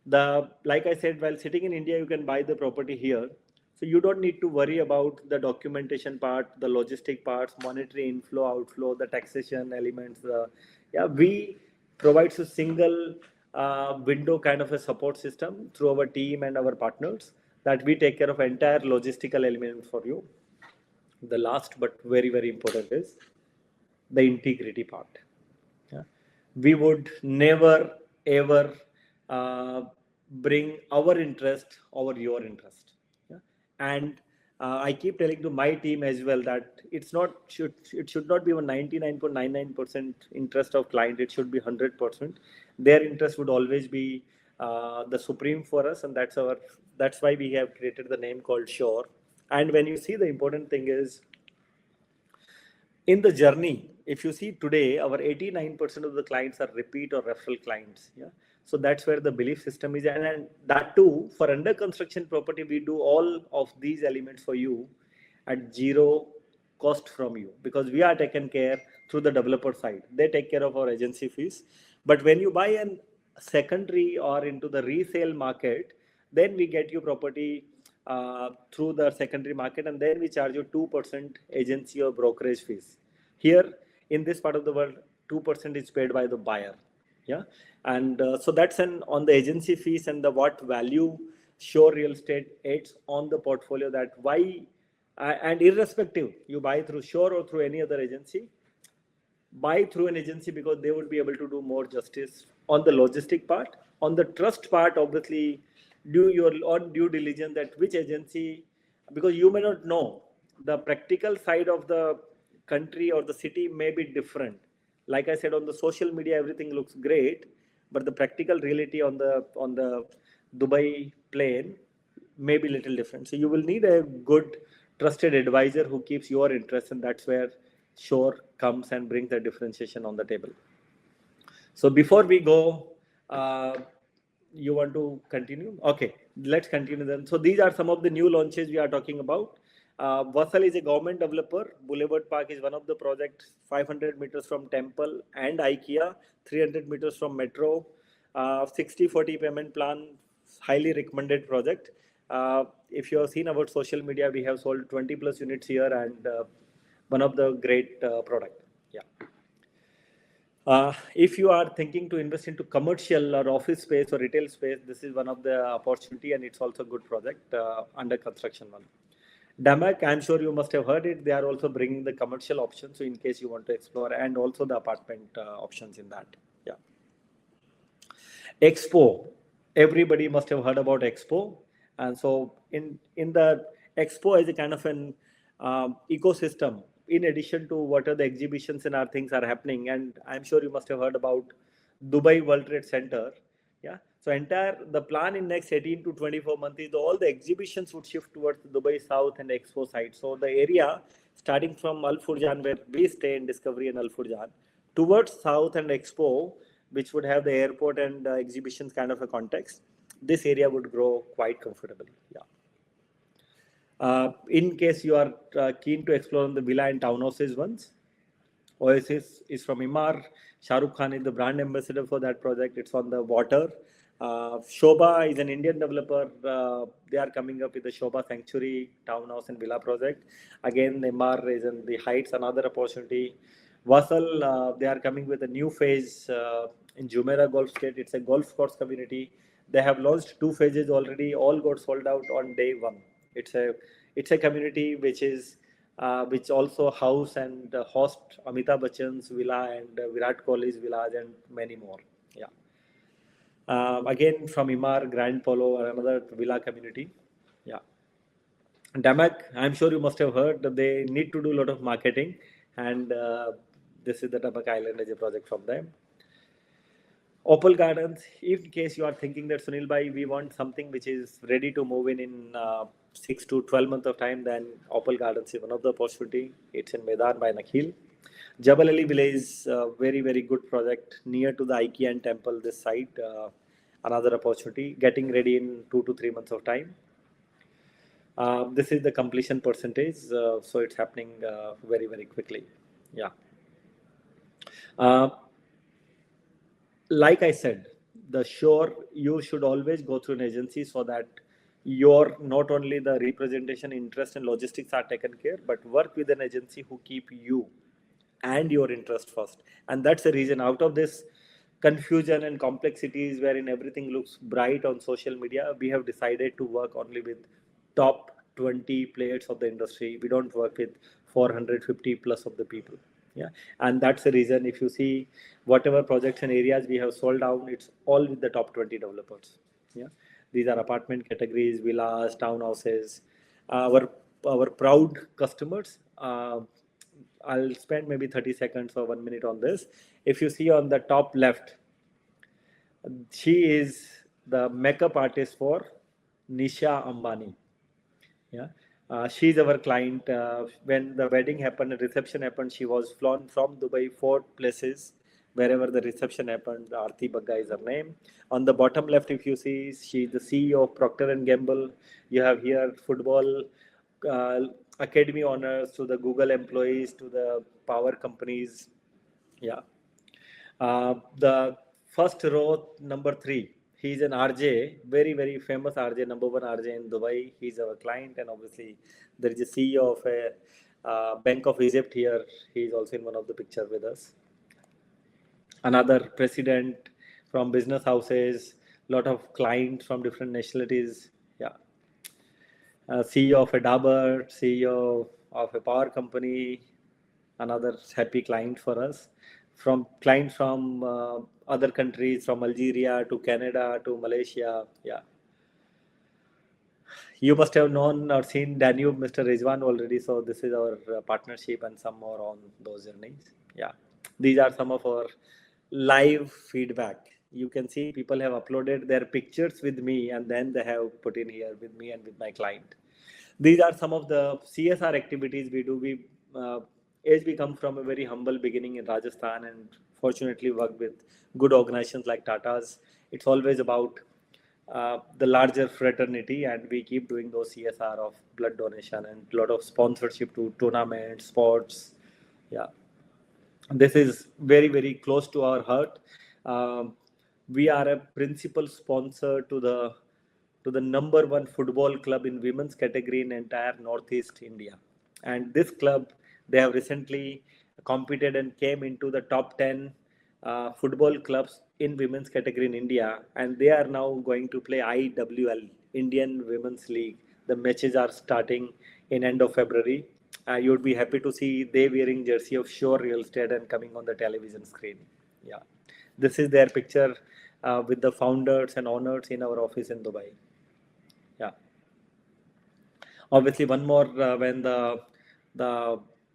the, like I said, while sitting in India, you can buy the property here. So you don't need to worry about the documentation part, the logistic parts, monetary inflow, outflow, the taxation elements. Yeah, we provide a single window kind of a support system through our team and our partners, that we take care of entire logistical element for you. The last but very important is the integrity part. Yeah. We would never ever uh, bring our interest over your interest. Yeah. And I keep telling to my team as well that it should not be a 99.99% interest of client. It should be 100%. Their interest would always be the supreme for us, and that's why we have created the name called Sure. And when you see, the important thing is, in the journey, if you see today, our 89% of the clients are repeat or referral clients. Yeah. So that's where the belief system is. And that too, for under construction property, we do all of these elements for you at zero cost from you, because we are taken care through the developer side. They take care of our agency fees. But when you buy a secondary or into the resale market, then we get you property through the secondary market, and then we charge you 2% agency or brokerage fees. Here in this part of the world, 2% is paid by the buyer. Yeah. And so that's an on the agency fees and the what value Sure Real Estate adds on the portfolio. That why, and irrespective you buy through Sure or through any other agency, buy through an agency, because they would be able to do more justice on the logistic part. On the trust part, obviously, do your own due diligence that which agency, because you may not know the practical side of the country or the city may be different. Like I said, on the social media, everything looks great, but the practical reality on the Dubai plane may be little different. So you will need a good trusted advisor who keeps your interest, and that's where Sure comes and brings the differentiation on the table. So before we go, you want to continue? Okay, let's continue then. So these are some of the new launches we are talking about. Vasal is a government developer. Boulevard Park is one of the projects, 500 meters from Temple and IKEA, 300 meters from Metro, 60/40 payment plan, highly recommended project. If you have seen our social media, we have sold 20 plus units here, and one of the great product. Yeah. If you are thinking to invest into commercial or office space or retail space, this is one of the opportunity, and it's also a good project under construction one. Damac, I'm sure you must have heard it. They are also bringing the commercial options, so in case you want to explore, and also the apartment options in that. Yeah. Expo, everybody must have heard about Expo, and so in the Expo is a kind of an ecosystem. In addition to what are the exhibitions and our things are happening, and I'm sure you must have heard about Dubai World Trade Center. Yeah. So entire the plan in next 18 to 24 months is all the exhibitions would shift towards Dubai South and Expo side. So the area starting from Al Furjan, where we stay in Discovery and Al Furjan, towards South and Expo, which would have the airport and exhibitions kind of a context, this area would grow quite comfortably. Yeah. In case you are keen to explore on the villa and townhouses ones, Oasis is from Imar. Shah Rukh Khan is the brand ambassador for that project. It's on the water. Shobha is an Indian developer. They are coming up with the Shobha Sanctuary townhouse and villa project. Again, Imar is in the Heights, another opportunity. Vasal, they are coming with a new phase in Jumeirah Golf State. It's a golf course community. They have launched 2 phases already. All got sold out on day 1. It's a community which also house and host Amitabh Bachchan's villa and Virat Kohli's villas and many more. Yeah. Again from Imar, Grand Polo, another villa community. Yeah. Damac, I'm sure you must have heard that they need to do a lot of marketing, and this is the Damac Island as a project from them. Opal Gardens, if in case you are thinking that Sunil Bhai, we want something which is ready to move in 6 to 12 months of time, then Opal Gardens is one of the opportunity. It's in Medan by Nakhil. Jabal Ali Village is a very, very good project near to the Ikean temple, this site. Another opportunity, getting ready in 2 to 3 months of time. This is the completion percentage, so it's happening very, very quickly. Yeah. Uh, like I said, the sure you should always go through an agency so that your not only the representation, interest, and logistics are taken care, but work with an agency who keep you and your interest first. And that's the reason out of this confusion and complexities wherein everything looks bright on social media, we have decided to work only with top 20 players of the industry. We don't work with 450 plus of the people. Yeah, and that's the reason if you see whatever projects and areas we have sold out, it's all with the top 20 developers. Yeah, these are apartment categories, villas, townhouses. Our proud customers. I'll spend maybe 30 seconds or 1 minute on this. If you see on the top left, she is the makeup artist for Nisha Ambani. Yeah, she's our client. When the wedding happened, the reception happened, she was flown from Dubai 4 places. Wherever the reception happened, Aarti Bagga is her name. On the bottom left, if you see, she's the CEO of Procter and Gamble. You have here football uh, academy honors to the Google employees to the power companies. Yeah. The first row, number 3, he's an RJ, very, very famous RJ, number 1 RJ in Dubai. He's our client, and obviously, there is a CEO of a Bank of Egypt here. He's also in one of the pictures with us. Another president from business houses, lot of clients from different nationalities. Yeah. CEO of a Dabur, CEO of a power company, another happy client for us. From clients from other countries, from Algeria to Canada to Malaysia. Yeah. You must have known or seen Danube, Mr. Rizwan already. So this is our partnership and some more on those journeys. Yeah. These are some of our live feedback. You can see people have uploaded their pictures with me and then they have put in here with me and with my client. These are some of the CSR activities we do. As we come from a very humble beginning in Rajasthan and fortunately work with good organizations like Tata's, it's always about the larger fraternity, and we keep doing those CSR of blood donation and a lot of sponsorship to tournaments, sports. Yeah, this is very, very close to our heart. We are a principal sponsor to the number 1 football club in women's category in entire Northeast India. And this club, they have recently competed and came into the top 10 football clubs in women's category in India. And they are now going to play IWL, Indian Women's League. The matches are starting in end of February. You would be happy to see they wearing jersey of Shore Real Estate and coming on the television screen. Yeah, this is their picture with the founders and owners in our office in Dubai. Yeah. Obviously, one more when the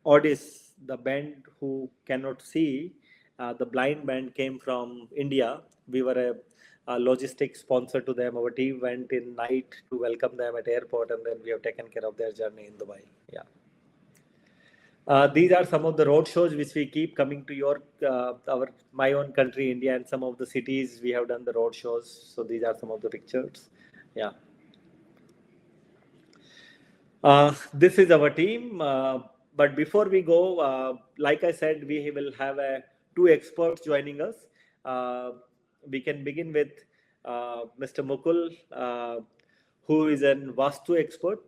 Odis, the band who cannot see, the blind band came from India. We were a logistic sponsor to them. Our team went in night to welcome them at airport, and then we have taken care of their journey in Dubai. Yeah. These are some of the road shows which we keep coming to your my own country, India, and some of the cities we have done the road shows. So these are some of the pictures. Yeah. This is our team. But before we go, like I said, we will have 2 experts joining us. We can begin with Mr. Mukul, who is an Vastu expert.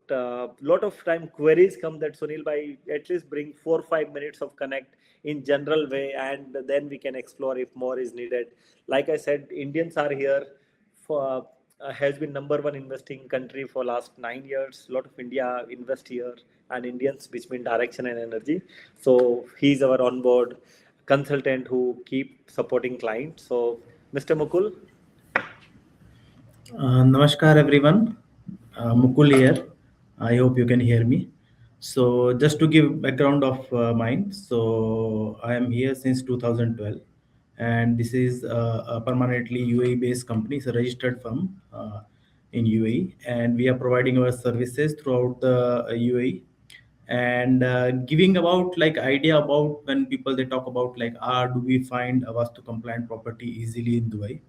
Lot of time queries come that Sunil bhai at least bring 4-5 minutes of connect in general way, and then we can explore if more is needed. Like I said, Indians are here for has been number 1 investing country for last 9 years. A lot of India invest here, and Indians between direction and energy. So he's our onboard consultant who keep supporting clients. So Mr. Mukul. Namaskar everyone, Mukul here. I hope you can hear me. So, just to give background of mine, so I am here since 2012, and this is a permanently UAE based company. It's a registered firm in UAE, and we are providing our services throughout the UAE, and giving about like idea about when people they talk about like, do we find a Vastu compliant property easily in Dubai?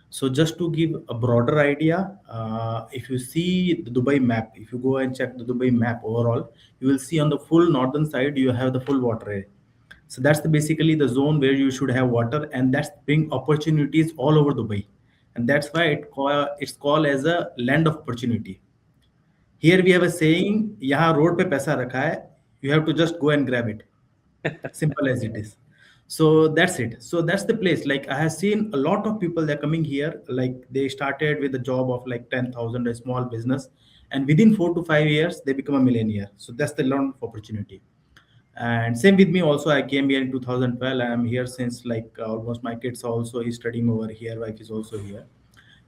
So just to give a broader idea, if you see the Dubai map, if you go and check the Dubai map overall, you will see on the full northern side you have the full water area. So that's basically the zone where you should have water, and that's bring opportunities all over Dubai, and that's why it's called as a land of opportunity. Here we have a saying, "यहाँ road पे पैसा रखा है, you have to just go and grab it." Simple as it is. So that's it. So that's the place, like I have seen a lot of people, they're coming here, like they started with a job of like 10,000, a small business, and within 4 to 5 years they become a millionaire. So that's the learn of opportunity. And same with me also, I came here in 2012. I am here since like almost, my kids also is studying over here, wife is also here.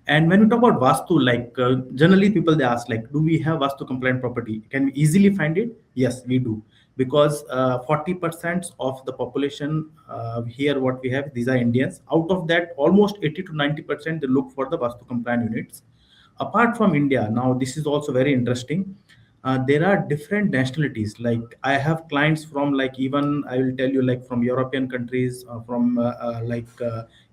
And when we talk about Vastu, like generally people they ask like, do we have Vastu compliant property? Can we easily find it? Yes, we do. Because 40% of the population here, what we have, these are Indians. Out of that, almost 80 to 90% they look for the Vastu compliant units. Apart from India, now this is also very interesting. There are different nationalities. Like I have clients from like, even I will tell you, like from European countries, from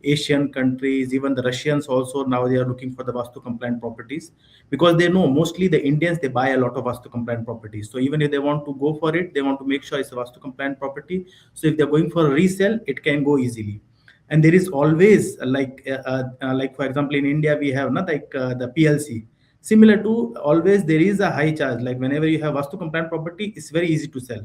Asian countries, even the Russians also now they are looking for the Vastu compliant properties, because they know mostly the Indians they buy a lot of Vastu compliant properties. So even if they want to go for it, they want to make sure it's a Vastu compliant property. So if they're going for a resale, it can go easily. And there is always like for example in India we have not like the PLC. Similar to, always there is a high charge. Like whenever you have Vastu compliant property, it's very easy to sell.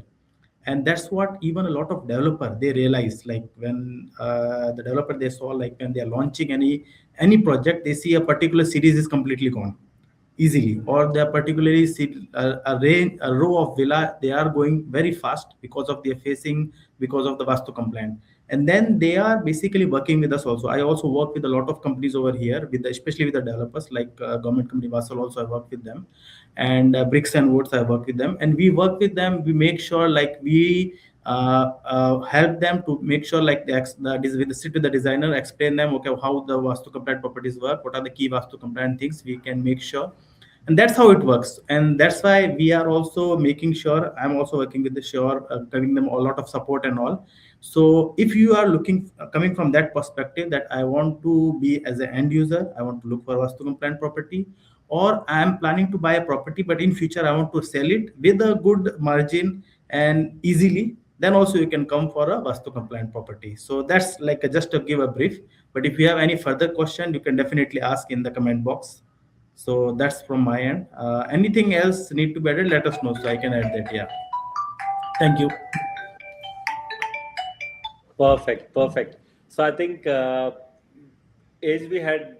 And that's what even a lot of developer they realize, like when the developer they saw, like when they are launching any project, they see a particular series is completely gone easily, or they are particularly see a row of villa, they are going very fast because of their facing, because of the Vastu compliant. And then they are basically working with us also. I also work with a lot of companies over here, with especially with the developers, like government company Vasal also I work with them, and Bricks and Woods I work with them, and we work with them. We make sure like we help them to make sure like with the sit with the designer, explain them okay how the Vastu compliant properties work, what are the key Vastu compliant things we can make sure. And that's how it works, and that's why we are also making sure, I'm also working with the sure, giving them a lot of support and all. So if you are looking coming from that perspective, that I want to be as an end user, I want to look for Vastu compliant property, or I am planning to buy a property but in future I want to sell it with a good margin and easily, then also you can come for a Vastu compliant property. So that's like just to give a brief. But if you have any further question, you can definitely ask in the comment box. So that's from my end. Anything else need to be added, let us know so I can add that. Yeah. Thank you. Perfect, perfect. So I think as we had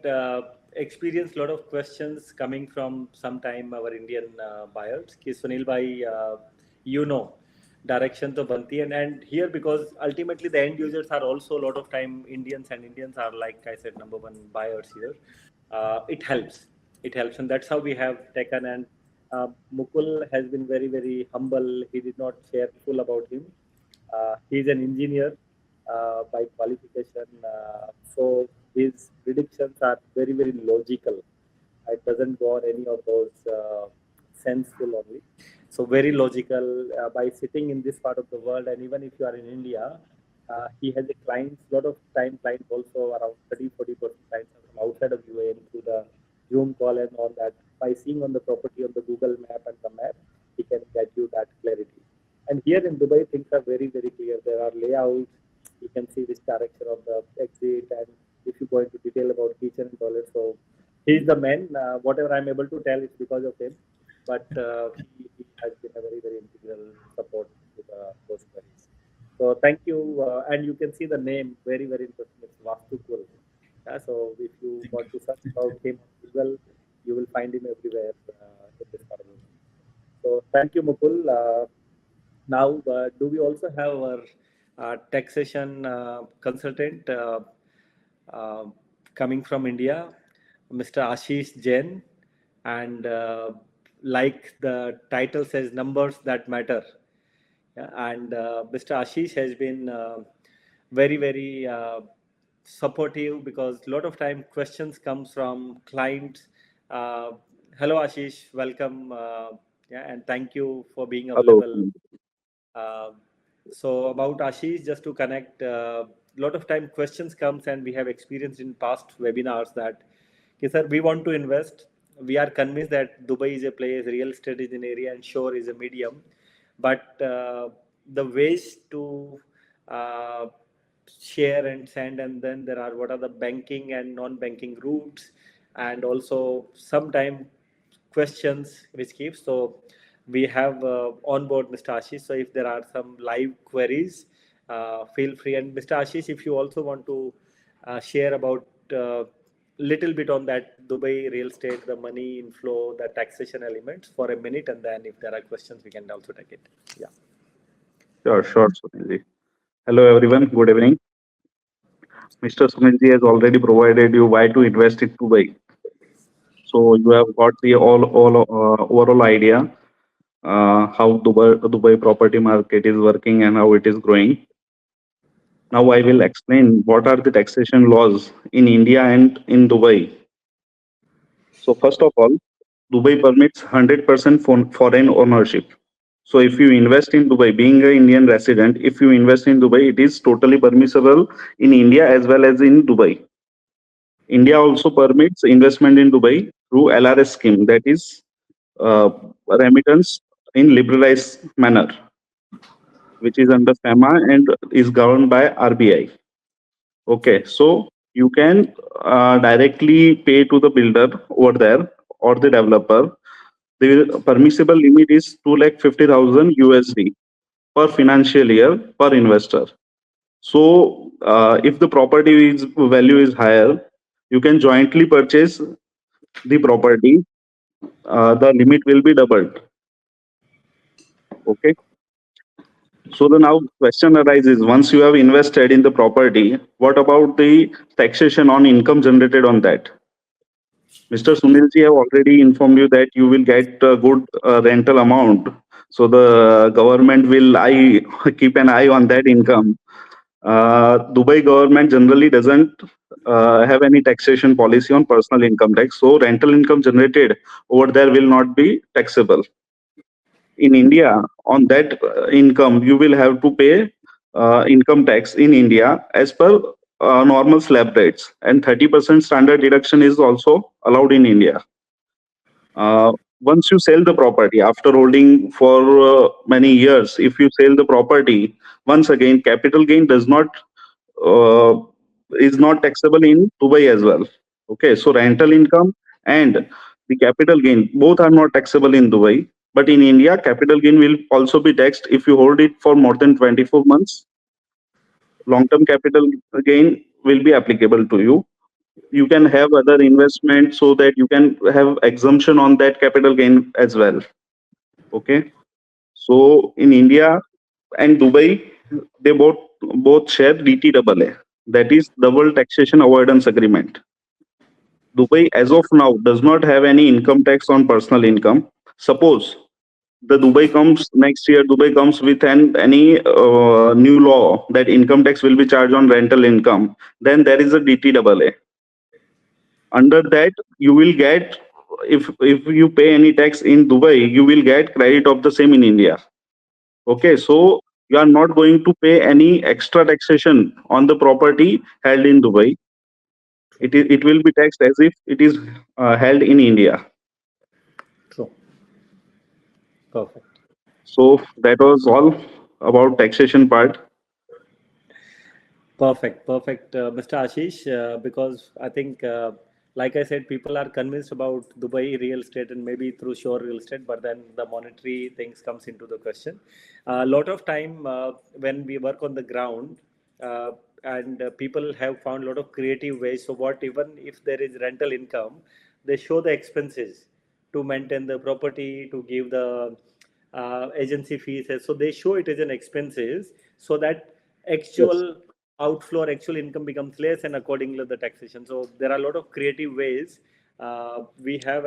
experienced a lot of questions coming from sometime our Indian buyers, ki Sunil bhai, you know, direction to banti, and here because ultimately the end users are also a lot of time Indians, and Indians are like I said number one buyers here. It helps, it helps, and that's how we have taken. And Mukul has been very very humble. He did not share full about him. He's an engineer by qualification, so his predictions are very, very logical. It doesn't go on any of those senseful only. So very logical. By sitting in this part of the world, and even if you are in India, he has a clients, lot of time clients also around 30-40% clients are from outside of UAE through the Zoom call and all that. By seeing on the property on the Google map and the map, he can get you that clarity. And here in Dubai, things are very, very clear. There are layouts. You can see this direction of the exit, and if you go into detail about kitchen and toilet, so he's the man. Whatever I'm able to tell is because of him, but he has been a very, very integral support to those queries. So thank you, and you can see the name, very, very interesting. It's Vastu Kul. Yeah, so if you want to search about him on Google, you will find him everywhere in this part of the world. So thank you, Mukul. Now, do we also have our taxation consultant uh, coming from India, Mr. Ashish Jain, and like the title says, numbers that matter. Yeah, and Mr. Ashish has been very, very supportive, because a lot of time questions comes from clients. Uh, Hello, Ashish. Welcome. Yeah, and thank you for being Hello. available. Uh, so about Ashish, just to connect, a lot of time questions comes, and we have experienced in past webinars that, okay, sir, we want to invest. We are convinced that Dubai is a place, real estate is an area, and shore is a medium. But the ways to uh, share and send, and then there are what are the banking and non-banking routes, and also sometime questions which keeps. So we have on board Mr. Ashish. So if there are some live queries, feel free. And Mr. Ashish, if you also want to share about little bit on that Dubai real estate, the money inflow, the taxation elements for a minute, and then if there are questions, we can also take it. Yeah. Sure, Sunilji. Hello, everyone. Good evening. Mr. Sunilji has already provided you why to invest in Dubai. So you have got the all overall idea how Dubai property market is working and how it is growing. Now I will explain what are the taxation laws in India and in Dubai. So first of all, Dubai permits 100% foreign ownership. So if you invest in Dubai, being an Indian resident, if you invest in Dubai, it is totally permissible in India as well as in Dubai. India also permits investment in Dubai through LRS scheme, that is uh, remittance in liberalized manner, which is under FEMA and is governed by RBI. Okay, so you can directly pay to the builder over there or the developer. The permissible limit is 2,50,000 USD per financial year per investor. So, if the property value is higher, you can jointly purchase the property. The limit will be doubled. Okay. So the now question arises: once you have invested in the property, what about the taxation on income generated on that? Mr. Sunilji have already informed you that you will get a good rental amount. So the government will keep an eye on that income. Dubai government generally doesn't have any taxation policy on personal income tax, so rental income generated over there will not be taxable. In India, on that income, you will have to pay income tax in India as per normal slab rates, and 30% standard deduction is also allowed in India. Once you sell the property after holding for many years, if you sell the property, once again, capital gain does not uh, is not taxable in Dubai as well. Okay, so rental income and the capital gain both are not taxable in Dubai. But in India, capital gain will also be taxed if you hold it for more than 24 months. Long-term capital gain will be applicable to you. You can have other investment so that you can have exemption on that capital gain as well. Okay, so in India and Dubai, they both share DTAA, that is double taxation avoidance agreement. Dubai, as of now, does not have any income tax on personal income. Suppose the Dubai comes next year, Dubai comes with any new law that income tax will be charged on rental income, then there is a DTAA. Under that, you will get, if you pay any tax in Dubai, you will get credit of the same in India. Okay, so you are not going to pay any extra taxation on the property held in Dubai. It will be taxed as if it is held in India. True. Perfect. So that was all about taxation part. Perfect, Mr. Ashish. Because I think, like I said, people are convinced about Dubai real estate and maybe through shore real estate, but then the monetary things comes into the question. A lot of time when we work on the ground, uh, and people have found a lot of creative ways. So what, even if there is rental income, they show the expenses to maintain the property, to give the agency fees. So they show it as an expenses, so that Yes. actual outflow or actual income becomes less, and accordingly the taxation. So there are a lot of creative ways We have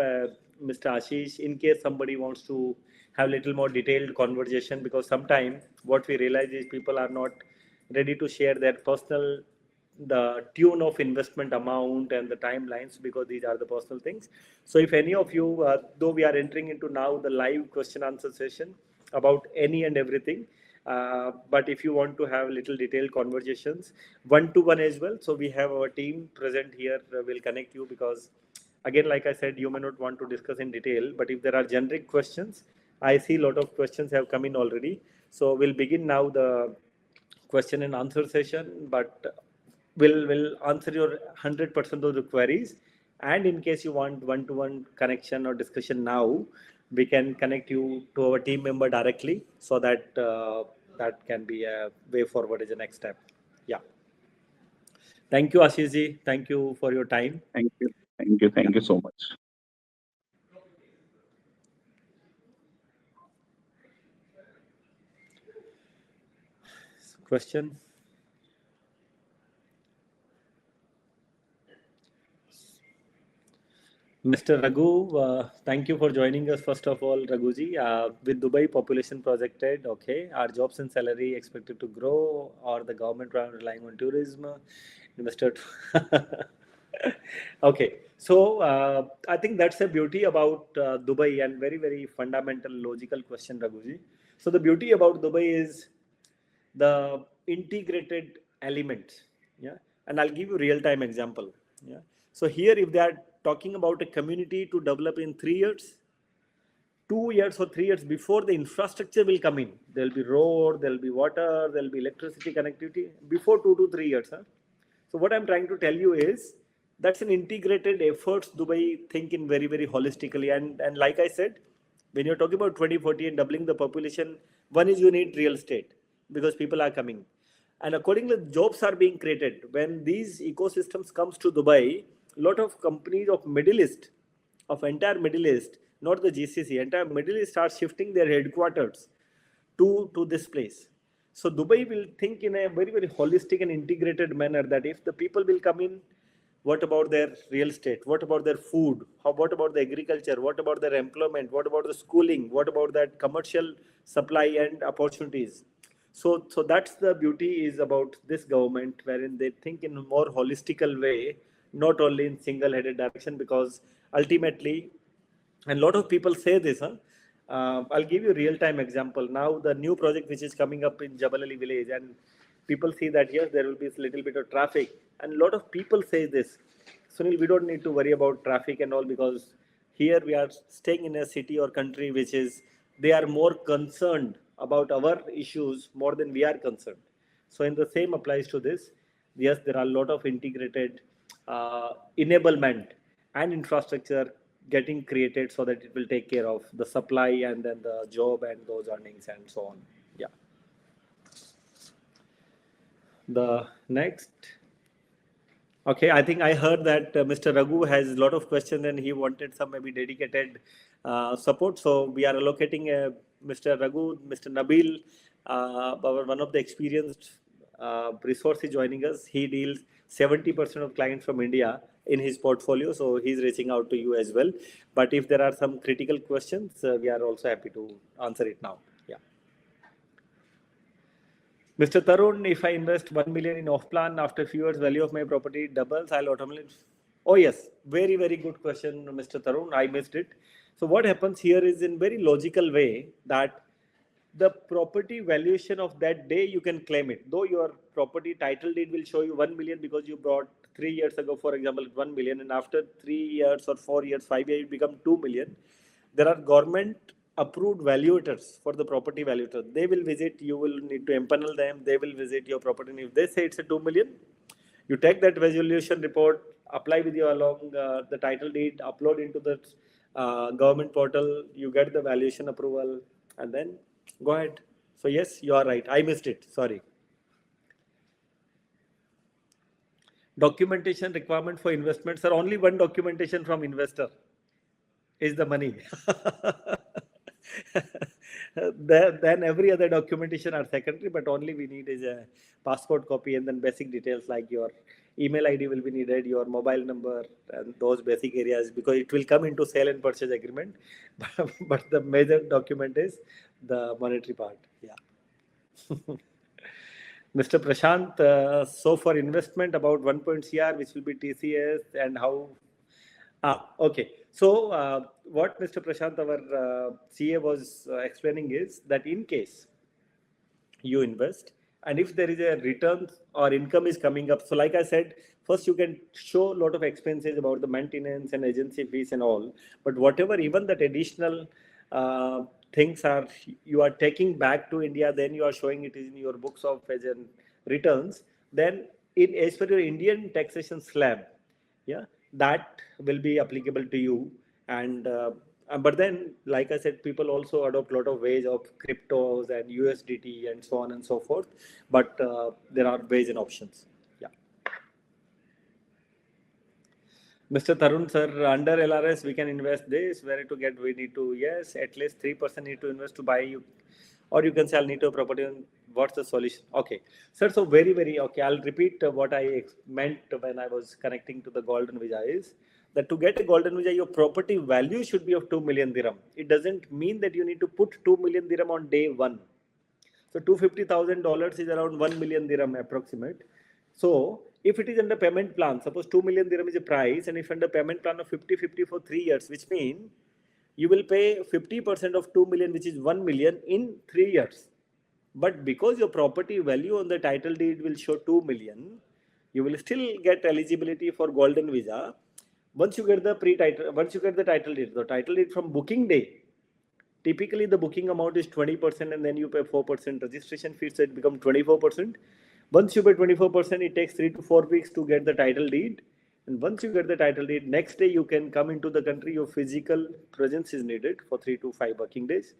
Mr. Ashish, in case somebody wants to have little more detailed conversation, because sometimes what we realize is people are not ready to share their personal, the tune of investment amount and the timelines, because these are the personal things. So if any of you, though we are entering into now the live question answer session about any and everything, but if you want to have little detailed conversations, one to one as well, so we have our team present here, will connect you, because again, like I said, you may not want to discuss in detail, but if there are generic questions, I see a lot of questions have come in already. So we'll begin now the question and answer session, but will answer your 100% of the queries. And in case you want one-to-one connection or discussion now, we can connect you to our team member directly, so that that can be a way forward as a next step. Yeah. Thank you, Ashish ji. Thank you for your time. Thank you. Thank you. Thank you so much. Question. Mr. Raghu, thank you for joining us. First of all, Raghuji, with Dubai population projected, okay, are jobs and salary expected to grow, or the government relying on tourism? Mr. Okay, so I think that's the beauty about Dubai, and very, very fundamental logical question, Raghuji. So the beauty about Dubai is the integrated elements. Yeah, and I'll give you real time example. Yeah, so here if they are talking about a community to develop in 3 years, 2 years or 3 years before the infrastructure will come in, there will be road, there will be water, there will be electricity connectivity before 2 to 3 years. Huh? So what I'm trying to tell you is that's an integrated efforts Dubai think in very, very holistically. And like I said, when you're talking about 2040 and doubling the population, one is you need real estate because people are coming. And accordingly, jobs are being created. When these ecosystems comes to Dubai, a lot of companies of Middle East, of entire Middle East, not the GCC, entire Middle East are shifting their headquarters to this place. So Dubai will think in a very, very holistic and integrated manner that if the people will come in, what about their real estate? What about their food? What about the agriculture? What about their employment? What about the schooling? What about that commercial supply and opportunities? So that's the beauty is about this government, wherein they think in a more holistical way, not only in single-headed direction, because ultimately, and a lot of people say this, huh? I'll give you a real-time example. Now, the new project which is coming up in Jabal Ali village, and people see that yes, there will be a little bit of traffic, and a lot of people say this, Sunil, we don't need to worry about traffic and all, because here we are staying in a city or country which is they are more concerned about our issues more than we are concerned. So, in the same applies to this. Yes, there are a lot of integrated enablement and infrastructure getting created so that it will take care of the supply and then the job and those earnings and so on. Yeah. The next. Okay, I think I heard that Mr. Raghu has a lot of questions and he wanted some maybe dedicated support. So we are allocating Mr. Raghu, Mr. Nabil, one of the experienced resources joining us. He deals 70% of clients from India in his portfolio. So he's reaching out to you as well. But if there are some critical questions, we are also happy to answer it now. Yeah. Mr. Tarun, if I invest 1 million in off plan, after a few years, value of my property doubles, I'll automatically. Oh, yes. Very, very good question, Mr. Tarun. I missed it. So, what happens here is in very logical way that the property valuation of that day you can claim it. Though your property title deed will show you 1 million because you bought 3 years ago, for example, 1 million, and after 3 years or 4 years, 5 years, it become 2 million. There are government approved valuators for the property valuator. They will visit, you will need to empanel them, they will visit your property. And if they say it's a 2 million, you take that valuation report, apply with you along the title deed, upload into the government portal, you get the valuation approval, and then go ahead. So yes, you are right. I missed it. Sorry. Documentation requirement for investments are only one documentation from investor is the money. Then every other documentation are secondary, but only we need is a passport copy and then basic details like your email ID will be needed, your mobile number, and those basic areas, because it will come into sale and purchase agreement. But the major document is the monetary part. Yeah. Mr. Prashant, so for investment about 1 CR, which will be TCS, and how? Okay. So what Mr. Prashant, our CA, was explaining is that in case you invest, and if there is a return or income is coming up, so like I said, first you can show a lot of expenses about the maintenance and agency fees and all, but whatever, even that additional things are you are taking back to India, then you are showing it in your books of as in returns, then in as per your Indian taxation slab, yeah, that will be applicable to you. And but then, like I said, people also adopt a lot of ways of cryptos and USDT and so on and so forth, but there are ways and options. Yeah. Mr. Tarun sir, under LRS we can invest this. Where to get? We need to, yes, at least 3% need to invest to buy you, or you can say I'll need a property. What's the solution? Okay, sir. So very okay. I'll repeat what I meant when I was connecting to the golden visa is that to get a golden visa, your property value should be of 2 million dirham. It doesn't mean that you need to put 2 million dirham on day one. So $250,000 is around 1 million dirham approximate. So if it is under payment plan, suppose 2 million dirham is a price, and if under payment plan of 50-50 for 3 years, which means you will pay 50% of 2 million, which is 1 million in 3 years. But because your property value on the title deed will show 2 million, you will still get eligibility for golden visa. Once you get the title deed, the title deed from booking day, typically the booking amount is 20%, and then you pay 4% registration fees, so it becomes 24%. Once you pay 24%, it takes 3 to 4 weeks to get the title deed. And once you get the title deed, next day you can come into the country. Your physical presence is needed for 3 to 5 working days,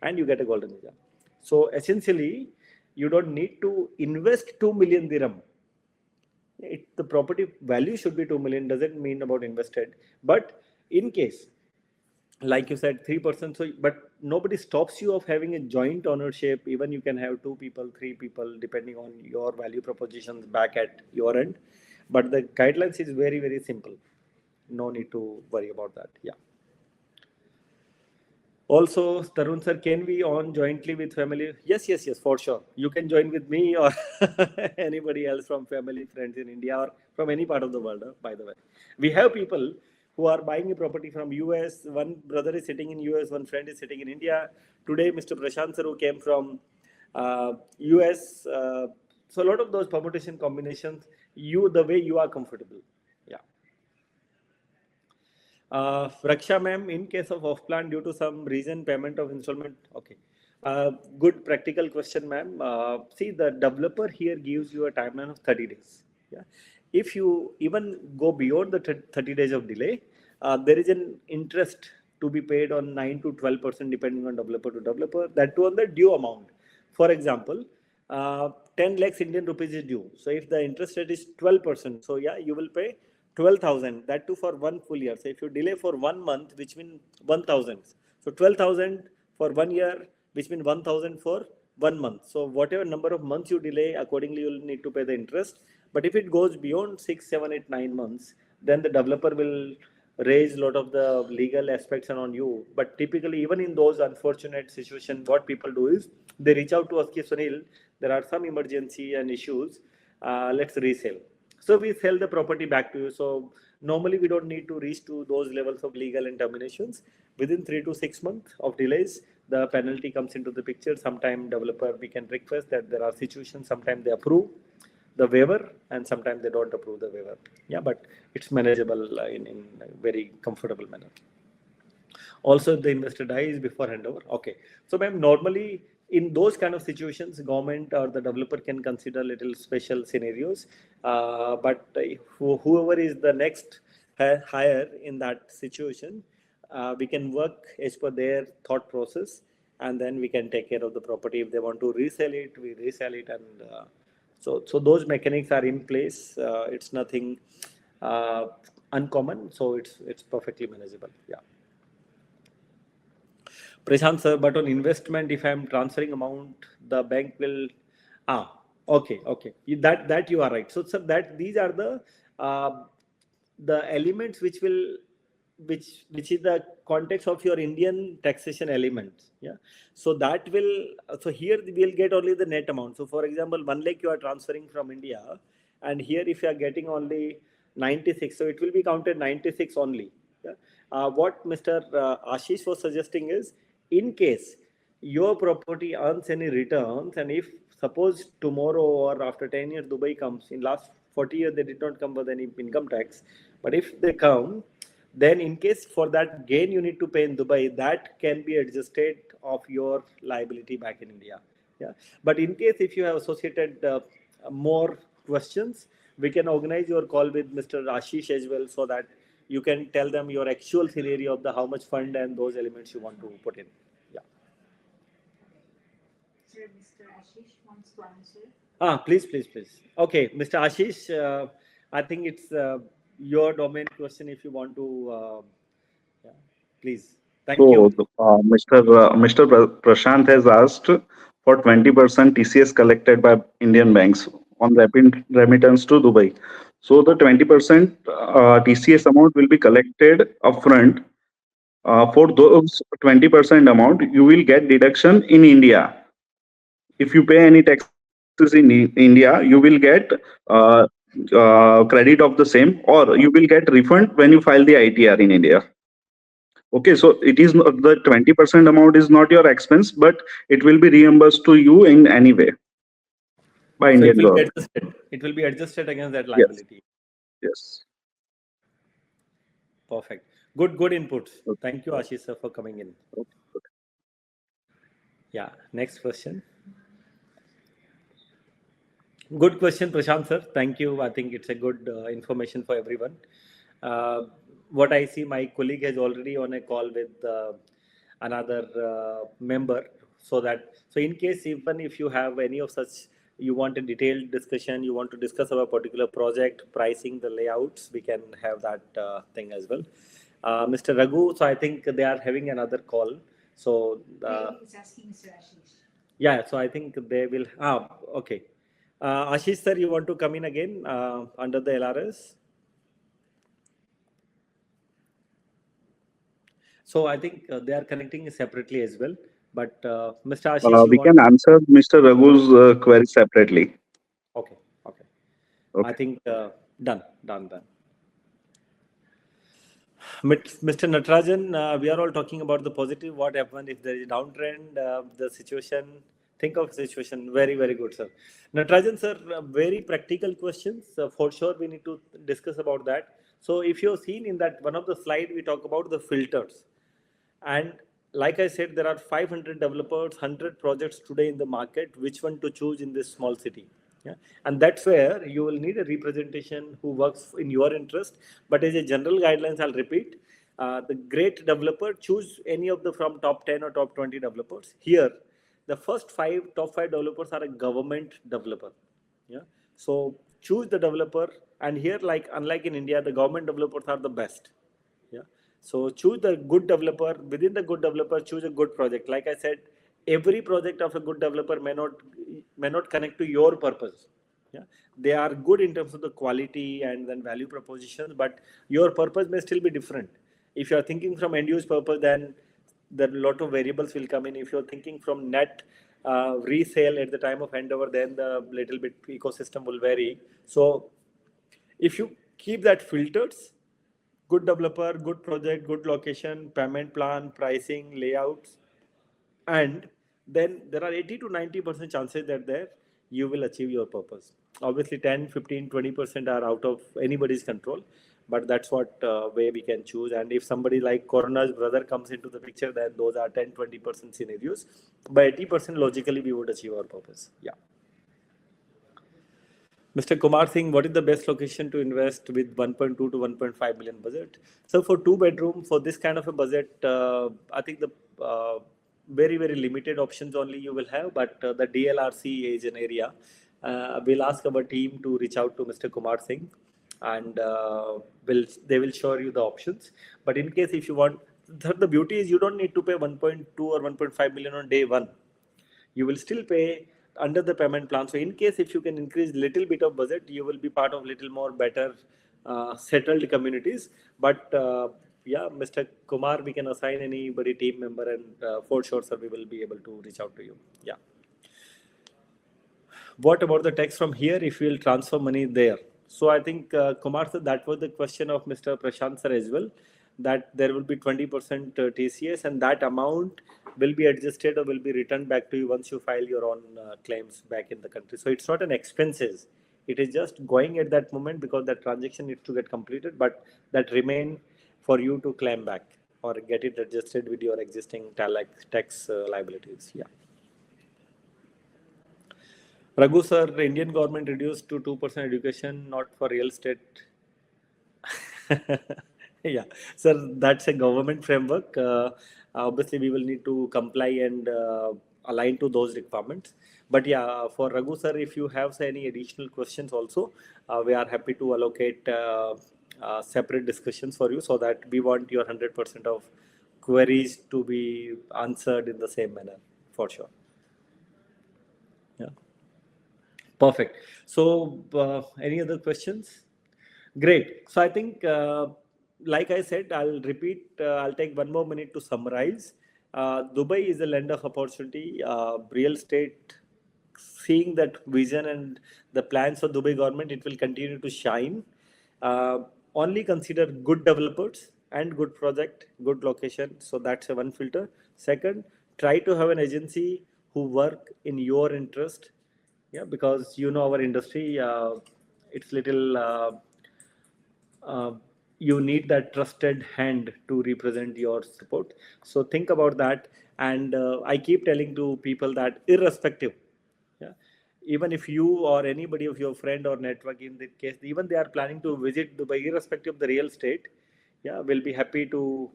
and you get a golden visa. So essentially, you don't need to invest 2 million dirham. The property value should be 2 million, doesn't mean about invested. But in case, like you said, 3%, so but nobody stops you of having a joint ownership. Even you can have 2 people, 3 people, depending on your value propositions back at your end. But the guidelines is very simple. No need to worry about that. Yeah. Also, Tarun sir, can we own jointly with family? Yes, for sure. You can join with me or anybody else from family, friends in India or from any part of the world, by the way. We have people who are buying a property from US. One brother is sitting in US, one friend is sitting in India. Today, Mr. Prashant sir, who came from US. So a lot of those permutation combinations, the way you are comfortable. Yeah. Raksha ma'am, in case of off-plan due to some reason, payment of installment. Okay. Good practical question, ma'am. See, the developer here gives you a timeline of 30 days. Yeah. If you even go beyond the 30 days of delay, there is an interest to be paid on 9 to 12% depending on developer to developer, that too on the due amount. For example, 10 lakhs Indian rupees is due. So if the interest rate is 12%, so yeah, you will pay 12,000, that too for 1 full year. So if you delay for 1 month, which means 1,000. So 12,000 for 1 year, which means 1,000 for 1 month. So whatever number of months you delay, accordingly you'll need to pay the interest. But if it goes beyond 6, 7, 8, 9 months, then the developer will raise a lot of the legal aspects on you. But typically, even in those unfortunate situations, what people do is they reach out to us, Sunil, there are some emergency and issues, let's resell. So we sell the property back to you. So normally we don't need to reach to those levels of legal and terminations. Within 3 to 6 months of delays, the penalty comes into the picture. Sometimes developer, we can request that there are situations, sometimes they approve the waiver and sometimes they don't approve the waiver. Yeah, but it's manageable in a very comfortable manner. Also, the investor dies before handover. Okay. So ma'am, normally in those kind of situations, government or the developer can consider little special scenarios. But whoever is the next hire in that situation, we can work as per their thought process, and then we can take care of the property. If they want to resell it, we resell it, and so those mechanics are in place. It's nothing uncommon, so it's perfectly manageable. Yeah. Prashant sir, but on investment, if I'm transferring amount, the bank will, Okay, okay. That you are right. So, sir, that these are uh, the elements which is the context of your Indian taxation elements. Yeah. So that will so here we'll get only the net amount. So, for example, 1 lakh you are transferring from India, and here if you are getting only 96, so it will be counted 96 only. Yeah. What Mr. Ashish was suggesting is, in case your property earns any returns, and if suppose tomorrow or after 10 years Dubai comes, in last 40 years they did not come with any income tax, but if they come, then in case for that gain you need to pay in Dubai, that can be adjusted of your liability back in India. Yeah. But in case if you have associated more questions, we can organize your call with Mr. Ashish as well, so that you can tell them your actual scenario of the how much fund and those elements you want to put in. Yeah. Sir, Mr. Ashish wants to answer. Please. Okay, Mr. Ashish, I think it's your domain question if you want to, yeah, please. Thank you. So, Mr. Prashant has asked for 20% TCS collected by Indian banks on rapid remittance to Dubai. So, the 20% TCS amount will be collected upfront. For those 20% amount, you will get deduction in India. If you pay any taxes in India, you will get uh, credit of the same, or you will get refund when you file the ITR in India. Okay, so it is not, the 20% amount is not your expense, but it will be reimbursed to you in any way by So it Indian will be government. adjusted. It will be adjusted against that Yes, liability. yes. Perfect. Good inputs. Okay. Thank you, Ashish sir, for coming in. Okay. Yeah. Next question. Good question, Prashant sir. Thank you. I think it's a good information for everyone. Uh, what I see, my colleague has already on a call with another member, so in case even if you have any of such, you want a detailed discussion, you want to discuss about a particular project, pricing, the layouts, we can have that thing as well. Mr. Raghu, so I think they are having another call. So He's asking Mr. Ashish. yeah, so I think they will. Okay. Ashish sir, you want to come in again under the LRS? So I think they are connecting separately as well. But Mr. Ashish, you We want can to? answer Mr. Raghu's query separately. Okay, okay. I Okay. think done. Mr. Natarajan, we are all talking about the positive. What happened if there is a downtrend? The situation. Think of situation. Very, very good, sir. Natarajan, sir, very practical questions. For sure, we need to discuss about that. So, if you've seen in that one of the slide, we talk about the filters. And like I said, there are 500 developers, 100 projects today in the market. Which one to choose in this small city? Yeah. And that's where you will need a representation who works in your interest. But as a general guidelines, I'll repeat, the great developer, choose any of the from top 10 or top 20 developers. Here, the first top five developers are a government developer. Yeah. So choose the developer. And here, like unlike in India, the government developers are the best. Yeah. So choose the good developer. Within the good developer, choose a good project. Like I said, every project of a good developer may not connect to your purpose. Yeah. They are good in terms of the quality and then value propositions, but your purpose may still be different. If you are thinking from end use purpose, then there a lot of variables will come in. If you're thinking from net resale at the time of handover, then the little bit ecosystem will vary. So if you keep that filters, good developer, good project, good location, payment plan, pricing, layouts, and then there are 80 to 90% chances that there you will achieve your purpose. Obviously 10, 15, 20% are out of anybody's control, but that's what way we can choose. And if somebody like Corona's brother comes into the picture, then those are 10, 20% scenarios. By 80% logically we would achieve our purpose. Yeah. Mr. Kumar Singh, what is the best location to invest with 1.2 to 1.5 million budget? So for two bedroom, for this kind of a budget, I think the very, very limited options only you will have, but the DLRC is an area. We'll ask our team to reach out to Mr. Kumar Singh, and they will show you the options. But in case if you want, the beauty is you don't need to pay 1.2 or 1.5 million on day one. You will still pay under the payment plan. So in case if you can increase little bit of budget, you will be part of little more better settled communities. But yeah, Mr. Kumar, we can assign anybody team member, and for sure, sir, we will be able to reach out to you. Yeah. What about the tax from here if we will transfer money there? So I think Kumar sir, that was the question of Mr. Prashant sir as well, that there will be 20% TCS, and that amount will be adjusted or will be returned back to you once you file your own claims back in the country. So it's not an expenses. It is just going at that moment because that transaction needs to get completed, but that remain for you to claim back or get it adjusted with your existing tax liabilities. Yeah. Raghu sir, the Indian government reduced to 2% education, not for real estate. Yeah, sir, that's a government framework. Obviously, we will need to comply and align to those requirements. But yeah, for Raghu sir, if you have say, any additional questions also, we are happy to allocate separate discussions for you, so that we want your 100% of queries to be answered in the same manner, for sure. Yeah. Perfect. So, any other questions? Great. So, I think, like I said, I'll repeat, I'll take 1 more minute to summarize. Dubai is a land of opportunity. Real estate, seeing that vision and the plans of Dubai government, it will continue to shine. Only consider good developers and good project, good location. So, that's a one filter. Second, try to have an agency who work in your interest. Yeah, because you know our industry, it's little you need that trusted hand to represent your support. So think about that. And I keep telling to people that irrespective, yeah, even if you or anybody of your friend or network in the case, even they are planning to visit Dubai, irrespective of the real estate, yeah, we'll be happy to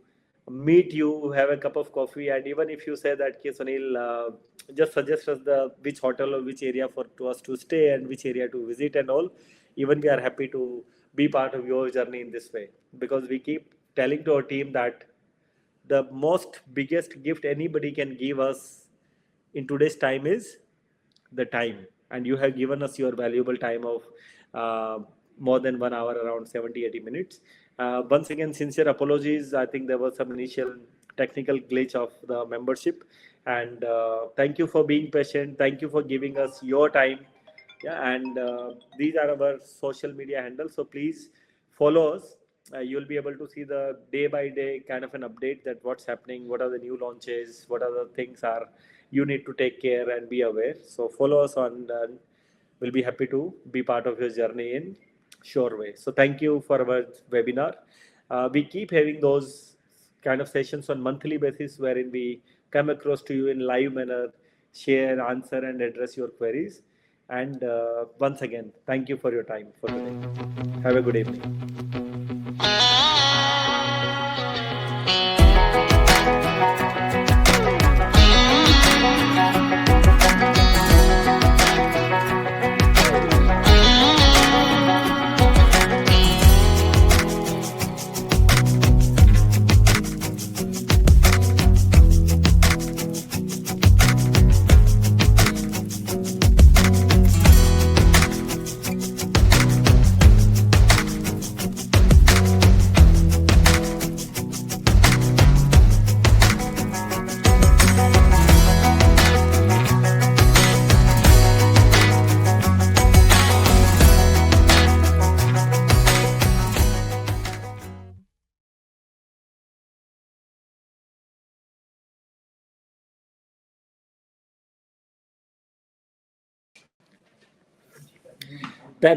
meet you, have a cup of coffee, and even if you say that, okay, Sunil, just suggest us the which hotel or which area for to us to stay and which area to visit and all, even we are happy to be part of your journey in this way, because we keep telling to our team that the most biggest gift anybody can give us in today's time is the time, and you have given us your valuable time of more than 1 hour, around 70-80 minutes. Once again, sincere apologies. I think there was some initial technical glitch of the membership, and thank you for being patient. Thank you for giving us your time. Yeah, and these are our social media handles, so please follow us. You'll be able to see the day by day kind of an update that what's happening, what are the new launches, what are the things are you need to take care and be aware. So follow us on. We'll be happy to be part of your journey in sure way. So thank you for our webinar. We keep having those kind of sessions on monthly basis wherein we come across to you in live manner, share, answer, and address your queries. And once again, thank you for your time for today. Have a good evening.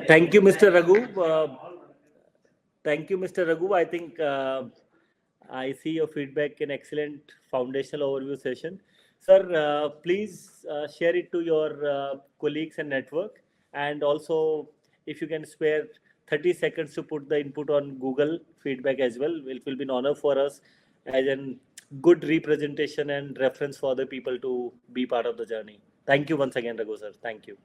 Thank you, Mr. Raghu. Thank you, Mr. Raghu. I think I see your feedback in excellent foundational overview session. Sir, please share it to your colleagues and network. And also, if you can spare 30 seconds to put the input on Google feedback as well, it will be an honor for us as a good representation and reference for other people to be part of the journey. Thank you once again, Raghu, sir. Thank you.